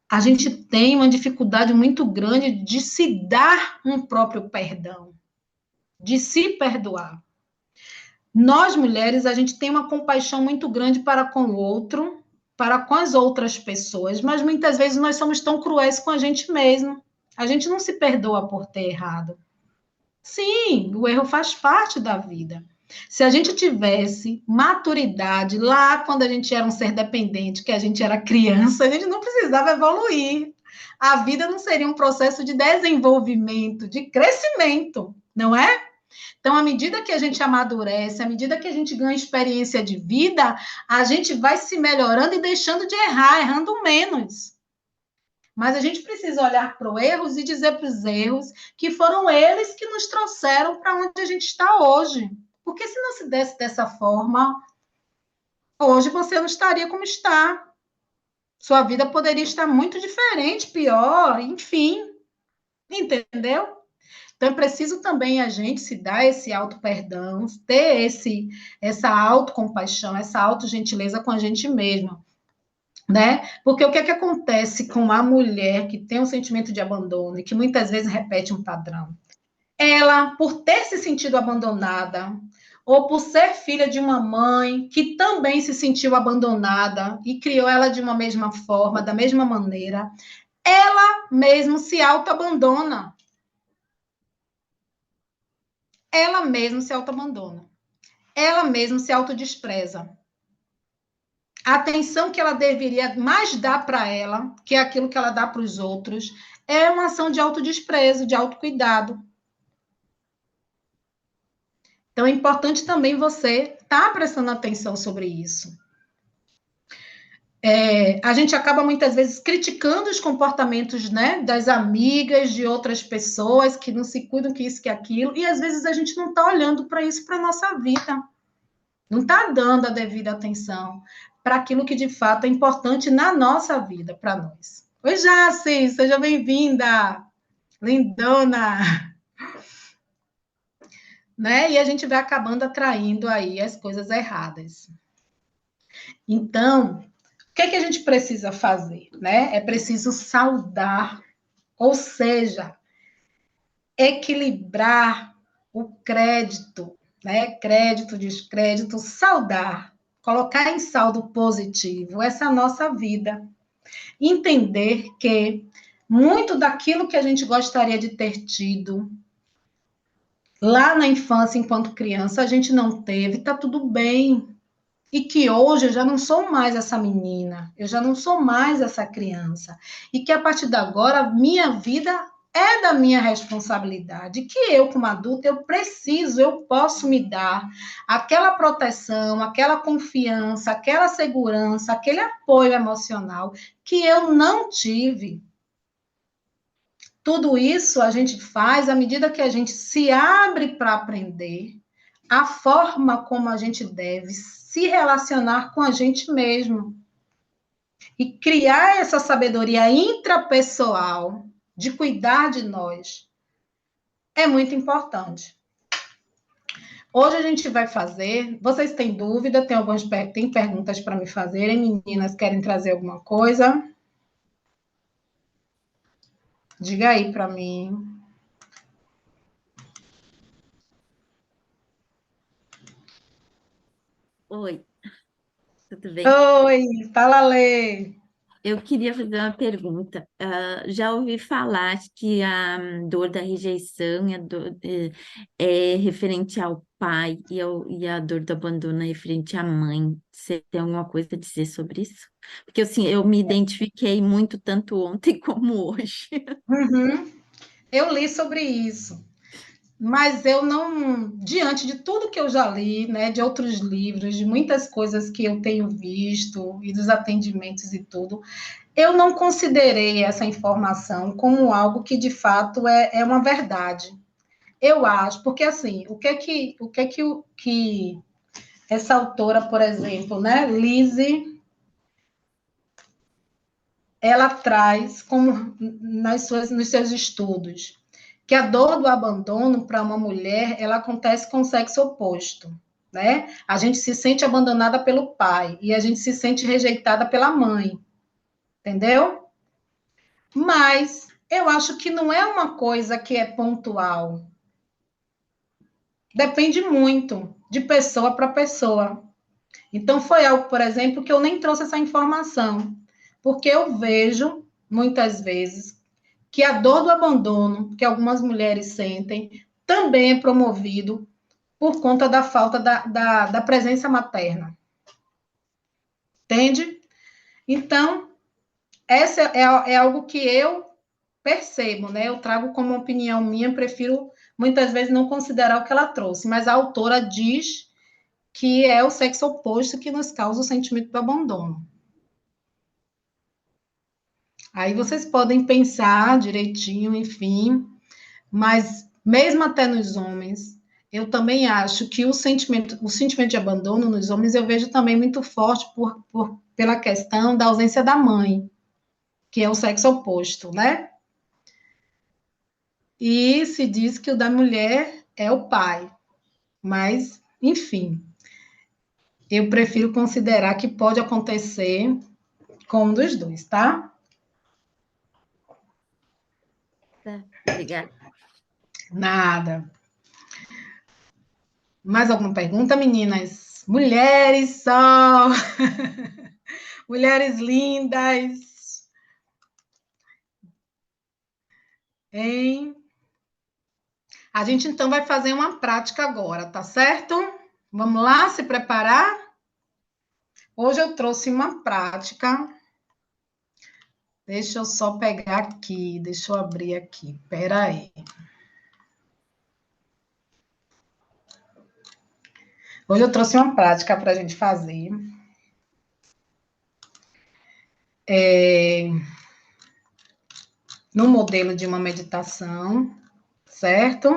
A gente tem uma dificuldade muito grande de se dar um próprio perdão, de se perdoar. Nós, mulheres, a gente tem uma compaixão muito grande para com o outro, para com as outras pessoas, mas muitas vezes nós somos tão cruéis com a gente mesmo. A gente não se perdoa por ter errado. Sim, o erro faz parte da vida. Se a gente tivesse maturidade lá quando a gente era um ser dependente, que a gente era criança, a gente não precisava evoluir. A vida não seria um processo de desenvolvimento, de crescimento, não é? Então, à medida que a gente amadurece, à medida que a gente ganha experiência de vida, a gente vai se melhorando e deixando de errar, errando menos. Mas a gente precisa olhar para os erros e dizer para os erros que foram eles que nos trouxeram para onde a gente está hoje. Porque se não se desse dessa forma, hoje você não estaria como está. Sua vida poderia estar muito diferente, pior, enfim. Entendeu? Então, é preciso também a gente se dar esse auto-perdão, ter essa autocompaixão, essa auto-gentileza com a gente mesma, né? Porque o que é que acontece com a mulher que tem um sentimento de abandono e que muitas vezes repete um padrão? Ela, por ter se sentido abandonada, ou por ser filha de uma mãe que também se sentiu abandonada e criou ela de uma mesma forma, da mesma maneira, ela mesmo se auto-abandona. Ela mesma se auto-abandona. Ela mesma se autodespreza. A atenção que ela deveria mais dar para ela, que é aquilo que ela dá para os outros, é uma ação de autodesprezo, de autocuidado. Então, é importante também você estar prestando atenção sobre isso. A gente acaba muitas vezes criticando os comportamentos, né, das amigas, de outras pessoas que não se cuidam, que isso, que aquilo, e às vezes a gente não está olhando para isso, para a nossa vida, não está dando a devida atenção para aquilo que de fato é importante na nossa vida, para nós. Oi, Jaci, seja bem-vinda, lindona, né? E a gente vai acabando atraindo aí as coisas erradas. Então, o que é que a gente precisa fazer, né? É preciso saudar, ou seja, equilibrar o crédito, né? Crédito, descrédito, saudar, colocar em saldo positivo essa nossa vida. Entender que muito daquilo que a gente gostaria de ter tido lá na infância, enquanto criança, a gente não teve, tá tudo bem. E que hoje eu já não sou mais essa menina, eu já não sou mais essa criança. E que a partir de agora, minha vida é da minha responsabilidade. Que eu, como adulta, eu preciso, eu posso me dar aquela proteção, aquela confiança, aquela segurança, aquele apoio emocional que eu não tive. Tudo isso a gente faz à medida que a gente se abre para aprender a forma como a gente deve se relacionar com a gente mesmo. E criar essa sabedoria intrapessoal de cuidar de nós é muito importante. Hoje a gente vai fazer. Vocês têm dúvida? Tem perguntas para me fazerem? Meninas, querem trazer alguma coisa? Diga aí para mim. Oi, tudo bem? Oi, fala, Lê. Eu queria fazer uma pergunta. Já ouvi falar que a dor da rejeição e a dor, é referente ao pai e a dor do abandono é referente à mãe. Você tem alguma coisa a dizer sobre isso? Porque assim, eu me identifiquei muito tanto ontem como hoje. Uhum. Eu li sobre isso. Mas eu não, diante de tudo que eu já li, né, de outros livros, de muitas coisas que eu tenho visto e dos atendimentos e tudo, eu não considerei essa informação como algo que de fato é uma verdade. Eu acho, porque assim, o que essa autora, por exemplo, né, Lise, ela traz como nos seus estudos, que a dor do abandono para uma mulher, ela acontece com o sexo oposto, né? A gente se sente abandonada pelo pai e a gente se sente rejeitada pela mãe, entendeu? Mas eu acho que não é uma coisa que é pontual. Depende muito de pessoa para pessoa. Então foi algo, por exemplo, que eu nem trouxe essa informação, porque eu vejo muitas vezes que a dor do abandono que algumas mulheres sentem também é promovido por conta da falta da presença materna. Entende? Então, essa é algo que eu percebo, né? Eu trago como opinião minha, prefiro muitas vezes não considerar o que ela trouxe, mas a autora diz que é o sexo oposto que nos causa o sentimento do abandono. Aí vocês podem pensar direitinho, enfim, mas mesmo até nos homens, eu também acho que o sentimento de abandono nos homens eu vejo também muito forte pela questão da ausência da mãe, que é o sexo oposto, né? E se diz que o da mulher é o pai, mas, enfim, eu prefiro considerar que pode acontecer com um dos dois, tá? Tá, obrigada. Nada. Mais alguma pergunta, meninas? Mulheres só! Mulheres lindas! Hein? A gente então vai fazer uma prática agora, tá certo? Vamos lá se preparar? Hoje eu trouxe uma prática. Deixa eu só pegar aqui, deixa eu abrir aqui. Espera aí. Hoje eu trouxe uma prática para a gente fazer. no modelo de uma meditação, certo?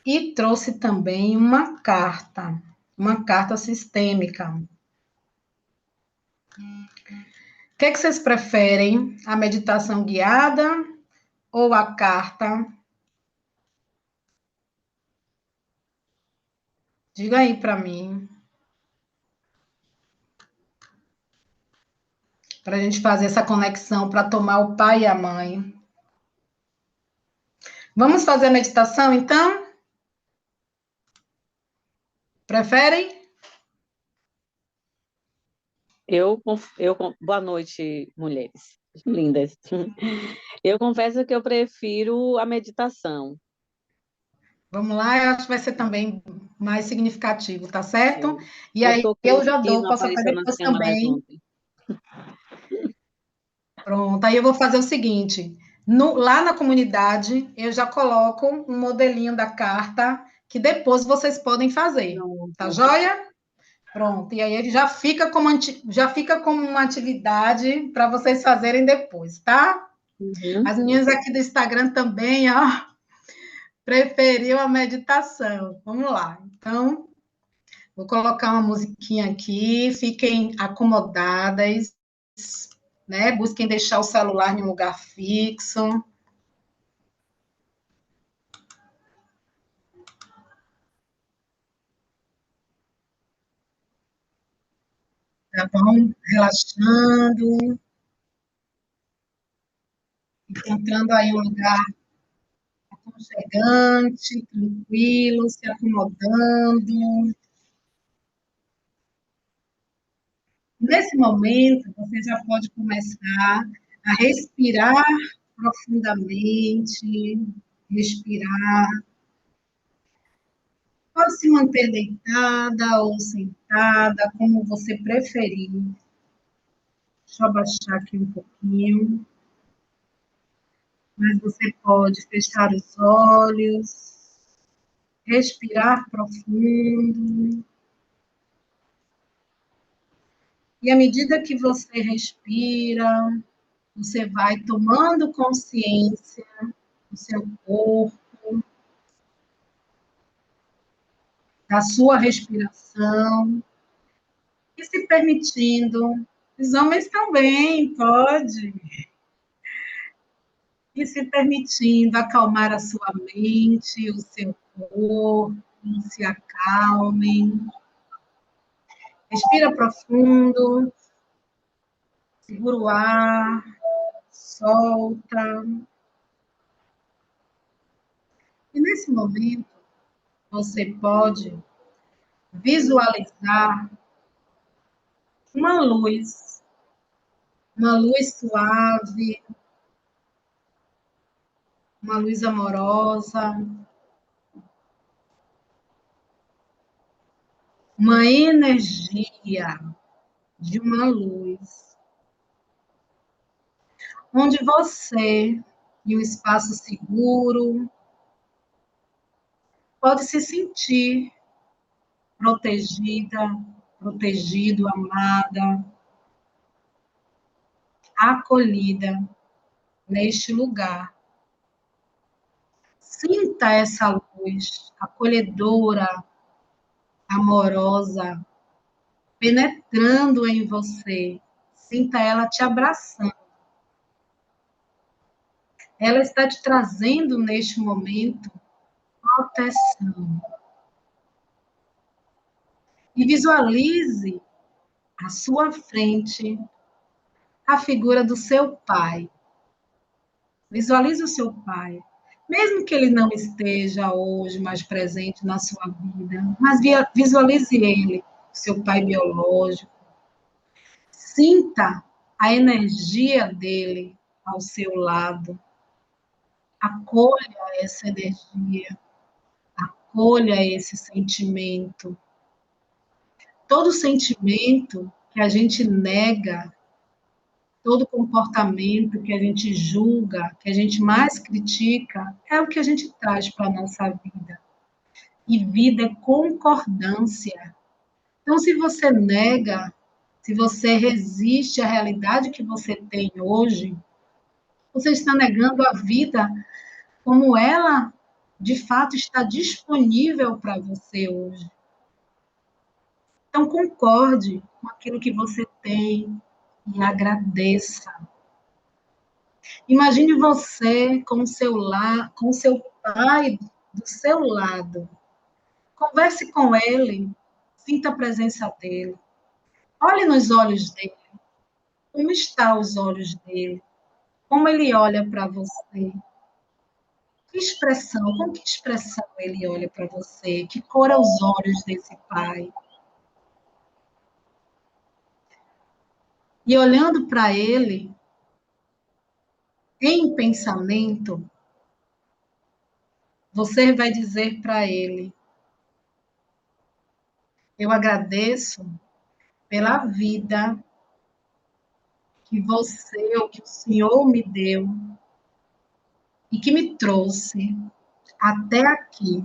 E trouxe também uma carta sistêmica. O que vocês preferem? A meditação guiada ou a carta? Diga aí para mim. Para a gente fazer essa conexão para tomar o pai e a mãe. Vamos fazer a meditação, então? Preferem? Boa noite, mulheres lindas. Eu confesso que eu prefiro a meditação. Vamos lá, eu acho que vai ser também mais significativo, tá certo? E Eu aí toquei eu o já dou, sino, posso até apareceu nas depois câmeras também. ontem. Pronto, aí eu vou fazer o seguinte: lá na comunidade, eu já coloco um modelinho da carta que depois vocês podem fazer. Tá joia? Pronto, e aí ele já fica como uma atividade para vocês fazerem depois, tá? Uhum. As meninas aqui do Instagram também, ó, preferiu a meditação. Vamos lá. Então, vou colocar uma musiquinha aqui, fiquem acomodadas, né? Busquem deixar o celular em um lugar fixo. Tá bom? Relaxando, encontrando aí um lugar aconchegante, tranquilo, se acomodando. Nesse momento, você já pode começar a respirar profundamente, respirar. Pode se manter deitada ou sentada, como você preferir. Deixa eu abaixar aqui um pouquinho. Mas você pode fechar os olhos, respirar profundo. E à medida que você respira, você vai tomando consciência do seu corpo, da sua respiração, e se permitindo. Os homens também, pode. E se permitindo acalmar a sua mente, o seu corpo, se acalmem. Respira profundo, segura o ar, solta. E nesse momento, você pode visualizar uma luz suave, uma luz amorosa, uma energia de uma luz, onde você, em um espaço seguro, pode se sentir protegida, protegido, amada, acolhida neste lugar. Sinta essa luz acolhedora, amorosa, penetrando em você. Sinta ela te abraçando. Ela está te trazendo neste momento proteção. E visualize à sua frente a figura do seu pai. Visualize o seu pai. Mesmo que ele não esteja hoje mais presente na sua vida, mas visualize ele, seu pai biológico. Sinta a energia dele ao seu lado. Acolha essa energia. Acolha esse sentimento. Todo sentimento que a gente nega, todo comportamento que a gente julga, que a gente mais critica, é o que a gente traz para a nossa vida. E vida é concordância. Então, se você nega, se você resiste à realidade que você tem hoje, você está negando a vida como ela, de fato, está disponível para você hoje. Então, concorde com aquilo que você tem e agradeça. Imagine você com o com o seu pai do seu lado. Converse com ele, sinta a presença dele. Olhe nos olhos dele. Como estão os olhos dele? Como ele olha para você? Com que expressão ele olha para você? Que cor é os olhos desse pai? E olhando para ele, em pensamento, você vai dizer para ele: eu agradeço pela vida que você ou que o Senhor me deu e que me trouxe até aqui.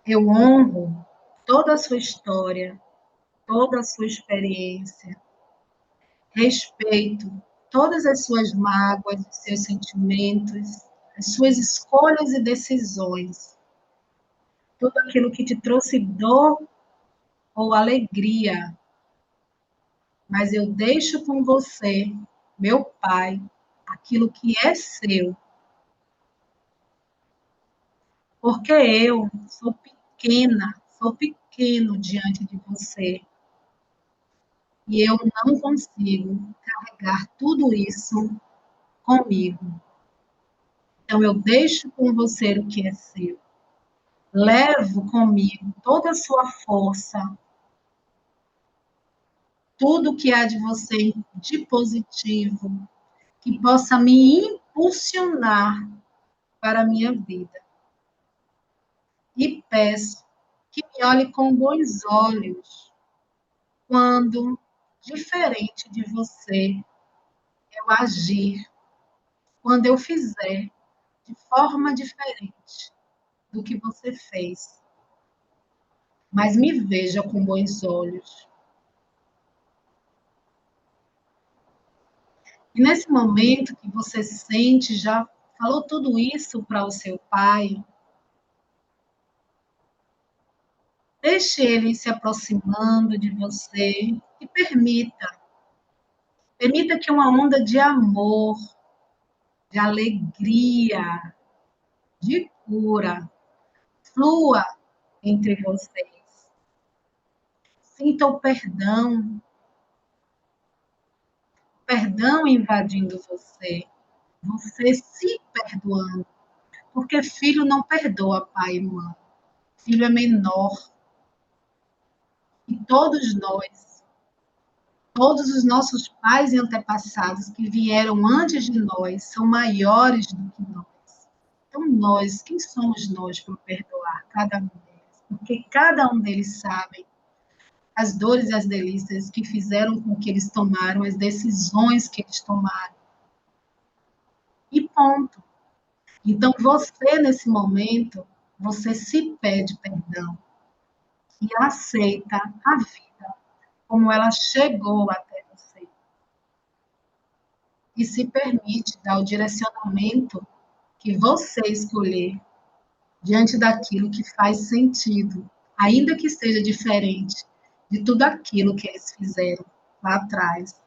Eu honro toda a sua história, toda a sua experiência. Respeito todas as suas mágoas, os seus sentimentos, as suas escolhas e decisões. Tudo aquilo que te trouxe dor ou alegria. Mas eu deixo com você, meu Pai, aquilo que é seu. Porque eu sou pequena, sou pequeno diante de você. E eu não consigo carregar tudo isso comigo. Então, eu deixo com você o que é seu. Levo comigo toda a sua força, tudo que há de você de positivo, que possa me impulsionar para a minha vida. E peço que me olhe com bons olhos quando, diferente de você, eu agir, quando eu fizer de forma diferente do que você fez. Mas me veja com bons olhos. E nesse momento que você sente, já falou tudo isso para o seu pai, deixe ele se aproximando de você e permita que uma onda de amor, de alegria, de cura flua entre vocês. Sinta o perdão invadindo você, você se perdoando, porque filho não perdoa pai e mãe, filho é menor. E todos os nossos pais e antepassados que vieram antes de nós são maiores do que nós. Então, quem somos nós para perdoar cada um deles? Porque cada um deles sabe as dores e as delícias que fizeram com que eles tomaram as decisões que eles tomaram. E ponto. Então, você, nesse momento, você se pede perdão e aceita a vida como ela chegou até você. E se permite dar o direcionamento que você escolher diante daquilo que faz sentido, ainda que seja diferente de tudo aquilo que eles fizeram lá atrás.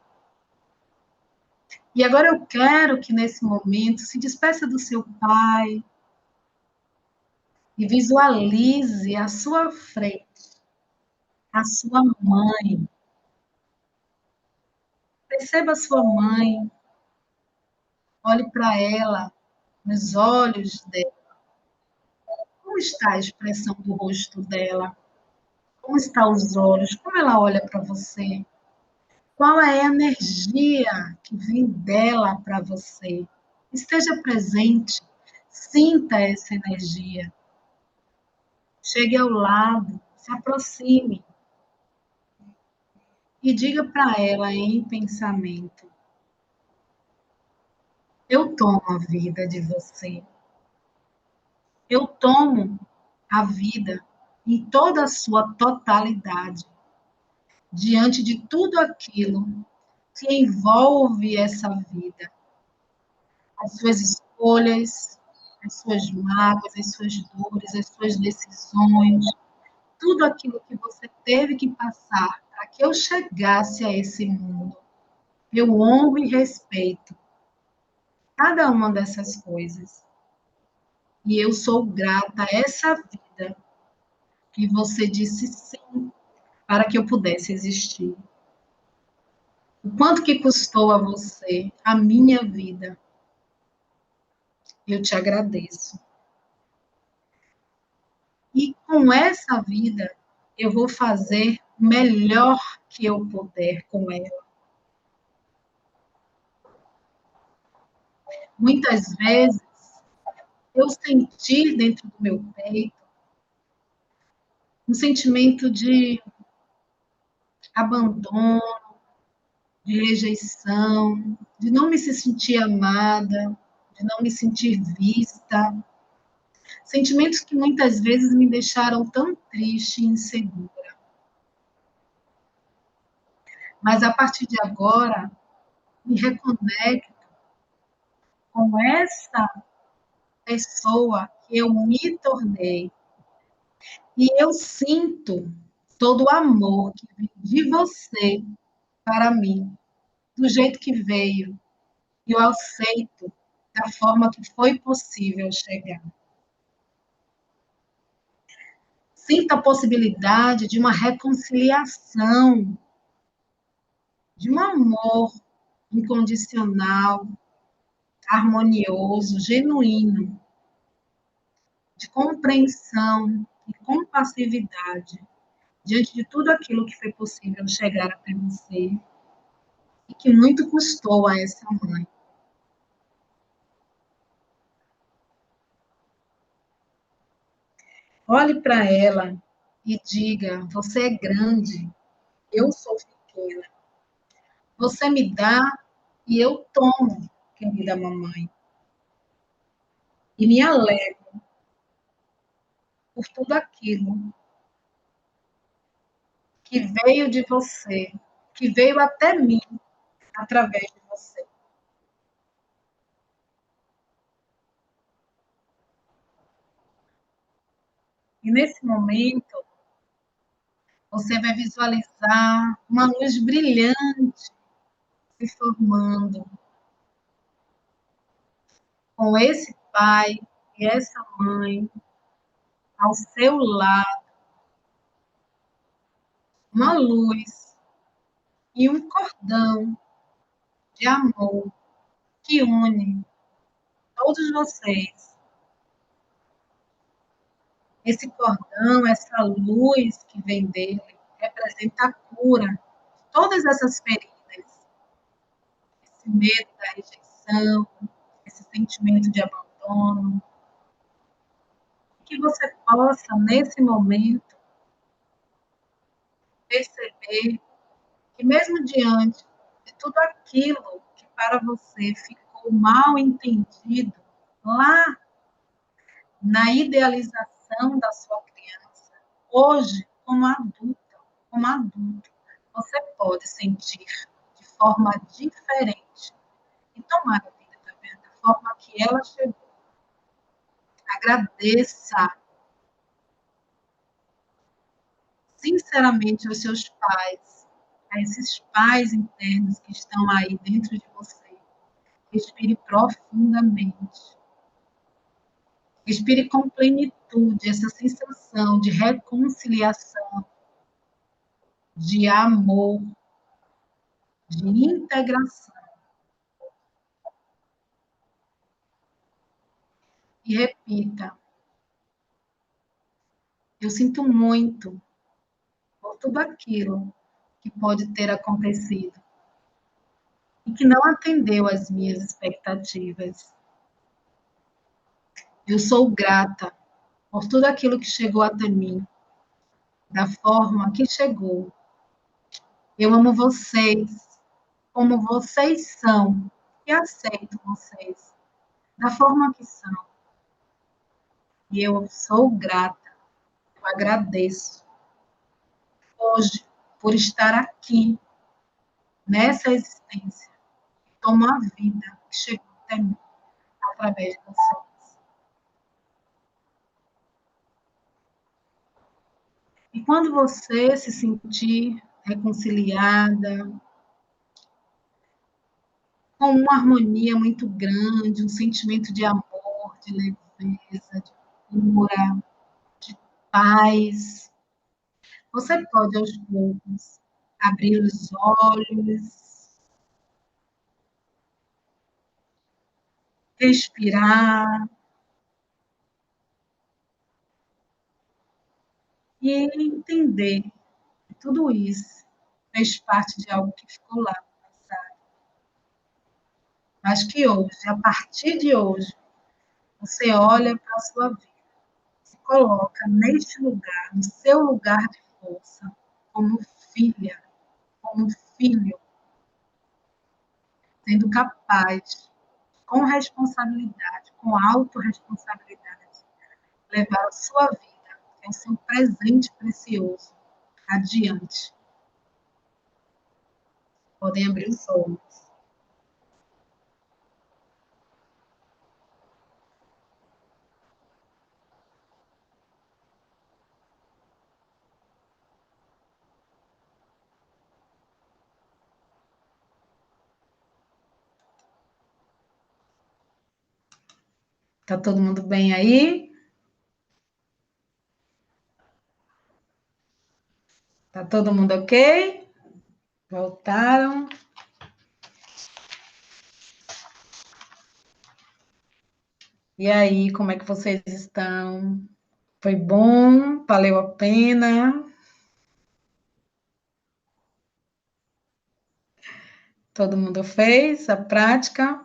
E agora eu quero que nesse momento se despeça do seu pai e visualize à sua frente a sua mãe. Perceba a sua mãe, olhe para ela, nos olhos dela. Como está a expressão do rosto dela? Como estão os olhos? Como ela olha para você? Qual é a energia que vem dela para você? Esteja presente, sinta essa energia. Chegue ao lado, se aproxime e diga para ela em pensamento: eu tomo a vida de você. Eu tomo a vida em toda a sua totalidade, diante de tudo aquilo que envolve essa vida, as suas escolhas, as suas mágoas, as suas dores, as suas decisões, tudo aquilo que você teve que passar para que eu chegasse a esse mundo. Eu honro e respeito cada uma dessas coisas. E eu sou grata a essa vida que você disse sim para que eu pudesse existir. O quanto que custou a você a minha vida, eu te agradeço. E com essa vida, eu vou fazer o melhor que eu puder com ela. Muitas vezes, eu senti dentro do meu peito um sentimento de abandono, de rejeição, de não me se sentir amada, de não me sentir vista. Sentimentos que muitas vezes me deixaram tão triste e insegura. Mas a partir de agora, me reconecto com essa pessoa que eu me tornei. E eu sinto todo o amor que vem de você para mim, do jeito que veio. E eu aceito da forma que foi possível chegar. Sinto a possibilidade de uma reconciliação, de um amor incondicional, harmonioso, genuíno, de compreensão e compassividade diante de tudo aquilo que foi possível chegar até você e que muito custou a essa mãe. Olhe para ela e diga: você é grande, eu sou pequena. Você me dá e eu tomo, querida mamãe. E me alegro por tudo aquilo que veio de você, que veio até mim através de você. E nesse momento, você vai visualizar uma luz brilhante se formando com esse pai e essa mãe ao seu lado, uma luz e um cordão de amor que une todos vocês. Esse cordão, essa luz que vem dele, representa a cura de todas essas feridas, esse medo da rejeição, esse sentimento de abandono, que você possa, nesse momento, perceber que mesmo diante de tudo aquilo que para você ficou mal entendido lá na idealização da sua criança, hoje, como adulto, você pode sentir de forma diferente e tomar a vida também da forma que ela chegou. Agradeça sinceramente aos seus pais, a esses pais internos que estão aí dentro de você. Respire profundamente. Respire com plenitude essa sensação de reconciliação, de amor, de integração. E repita: eu sinto muito por tudo aquilo que pode ter acontecido e que não atendeu às minhas expectativas. Eu sou grata por tudo aquilo que chegou até mim, da forma que chegou. Eu amo vocês, como vocês são, e aceito vocês, da forma que são. E eu sou grata, eu agradeço hoje por estar aqui, nessa existência. Tomo a vida que chegou até mim através de vocês. E quando você se sentir reconciliada, com uma harmonia muito grande, um sentimento de amor, de leveza, de cura, de paz, você pode, aos poucos, abrir os olhos, respirar e entender que tudo isso fez parte de algo que ficou lá no passado. Mas que hoje, a partir de hoje, você olha para a sua vida, se coloca neste lugar, no seu lugar de força, como filha, como filho, sendo capaz, com responsabilidade, com autorresponsabilidade, levar a sua vida, que é o seu presente precioso, adiante. Podem abrir os olhos. Tá todo mundo bem aí? Tá todo mundo ok? Voltaram? E aí, como é que vocês estão? Foi bom? Valeu a pena? Todo mundo fez a prática?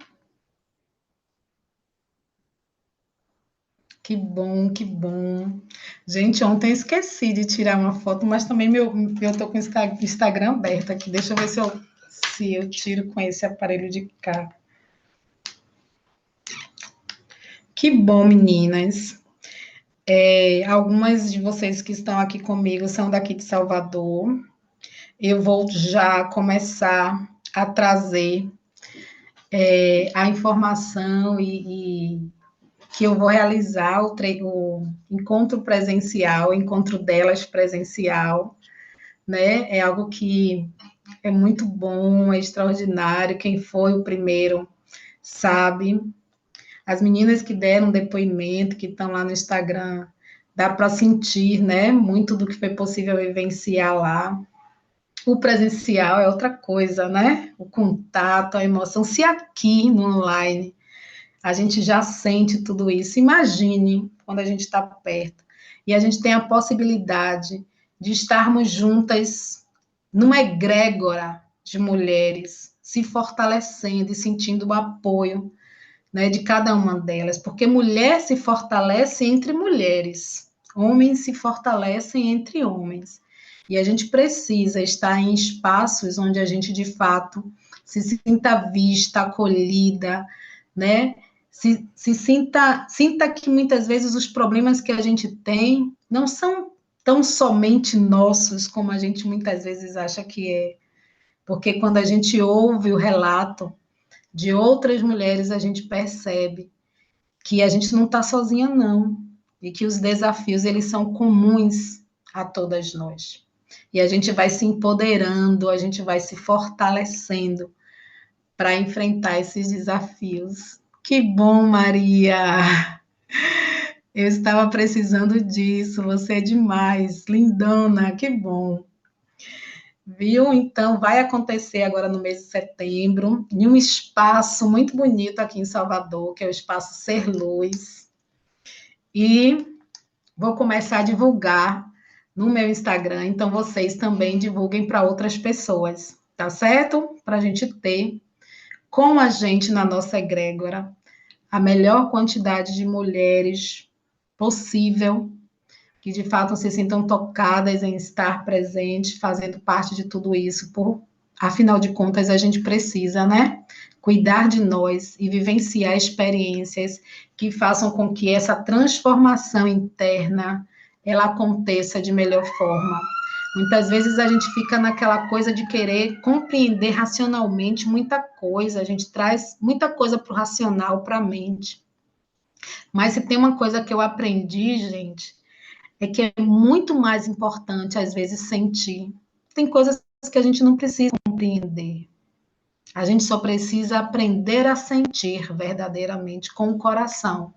Que bom, que bom. Gente, ontem eu esqueci de tirar uma foto, mas também eu tô com o Instagram aberto aqui. Deixa eu ver se eu tiro com esse aparelho de cá. Que bom, meninas. Algumas de vocês que estão aqui comigo são daqui de Salvador. Eu vou já começar a trazer a informação e que eu vou realizar o encontro presencial, o encontro delas presencial, né? É algo que é muito bom, é extraordinário. Quem foi o primeiro sabe. As meninas que deram depoimento, que estão lá no Instagram, dá para sentir, né? Muito do que foi possível vivenciar lá. O presencial é outra coisa, né? O contato, a emoção. Se aqui no online a gente já sente tudo isso, imagine quando a gente está perto e a gente tem a possibilidade de estarmos juntas numa egrégora de mulheres, se fortalecendo e sentindo o apoio, né, de cada uma delas, porque mulher se fortalece entre mulheres, homens se fortalecem entre homens. E a gente precisa estar em espaços onde a gente, de fato, se sinta vista, acolhida, né? Se sinta que muitas vezes os problemas que a gente tem não são tão somente nossos como a gente muitas vezes acha que é. Porque quando a gente ouve o relato de outras mulheres, a gente percebe que a gente não está sozinha, não. E que os desafios, eles são comuns a todas nós. E a gente vai se empoderando, a gente vai se fortalecendo para enfrentar esses desafios. Que bom, Maria! Eu estava precisando disso, você é demais, lindona, que bom. Viu? Então, vai acontecer agora no mês de setembro, em um espaço muito bonito aqui em Salvador, que é o Espaço Ser Luz. E vou começar a divulgar no meu Instagram, então vocês também divulguem para outras pessoas, tá certo? Para a gente ter com a gente na nossa egrégora a melhor quantidade de mulheres possível, que de fato se sintam tocadas em estar presente, fazendo parte de tudo isso, afinal de contas, a gente precisa, né? Cuidar de nós e vivenciar experiências que façam com que essa transformação interna ela aconteça de melhor forma. Muitas vezes a gente fica naquela coisa de querer compreender racionalmente muita coisa, a gente traz muita coisa para o racional, para a mente. Mas se tem uma coisa que eu aprendi, gente, é que é muito mais importante, às vezes, sentir. Tem coisas que a gente não precisa compreender. A gente só precisa aprender a sentir verdadeiramente com o coração.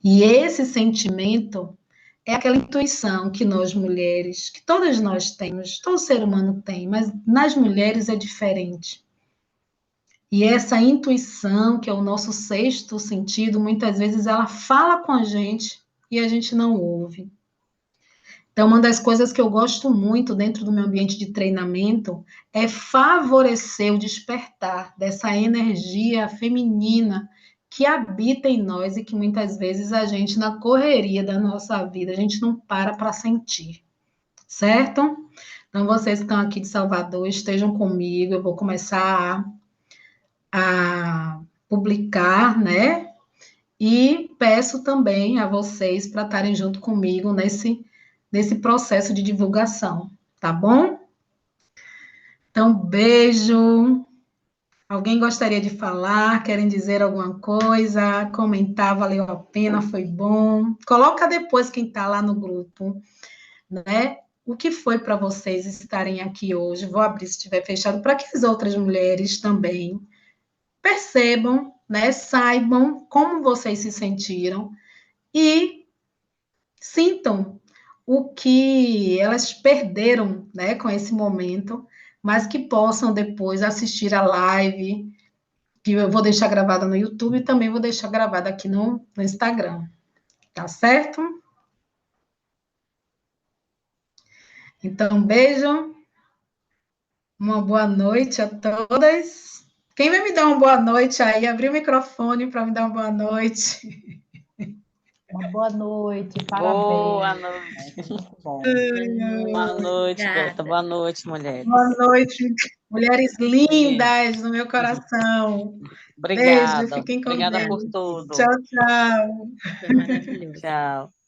E esse sentimento é aquela intuição que nós mulheres, que todas nós temos, todo ser humano tem, mas nas mulheres é diferente. E essa intuição, que é o nosso sexto sentido, muitas vezes ela fala com a gente e a gente não ouve. Então, uma das coisas que eu gosto muito dentro do meu ambiente de treinamento é favorecer o despertar dessa energia feminina que habita em nós e que muitas vezes a gente, na correria da nossa vida, a gente não para sentir, certo? Então, vocês que estão aqui de Salvador, estejam comigo, eu vou começar a publicar, né? E peço também a vocês para estarem junto comigo nesse processo de divulgação, tá bom? Então, beijo. Alguém gostaria de falar? Querem dizer alguma coisa? Comentar, valeu a pena, foi bom. Coloca depois quem está lá no grupo, né? O que foi para vocês estarem aqui hoje? Vou abrir se estiver fechado, para que as outras mulheres também percebam, né? Saibam como vocês se sentiram e sintam o que elas perderam, né, com esse momento, mas que possam depois assistir a live, que eu vou deixar gravada no YouTube e também vou deixar gravada aqui no Instagram, tá certo? Então, beijo, uma boa noite a todas. Quem vai me dar uma boa noite aí? Abrir o microfone para me dar uma boa noite. Uma boa noite, Boa parabéns. noite. Muito bom. Boa noite, Beta. Obrigada. Boa noite, mulheres. Boa noite, mulheres lindas no meu coração. Beijo, Obrigada. fiquem com Obrigada Deus. por tudo. Tchau, tchau. Foi maravilhoso. Tchau.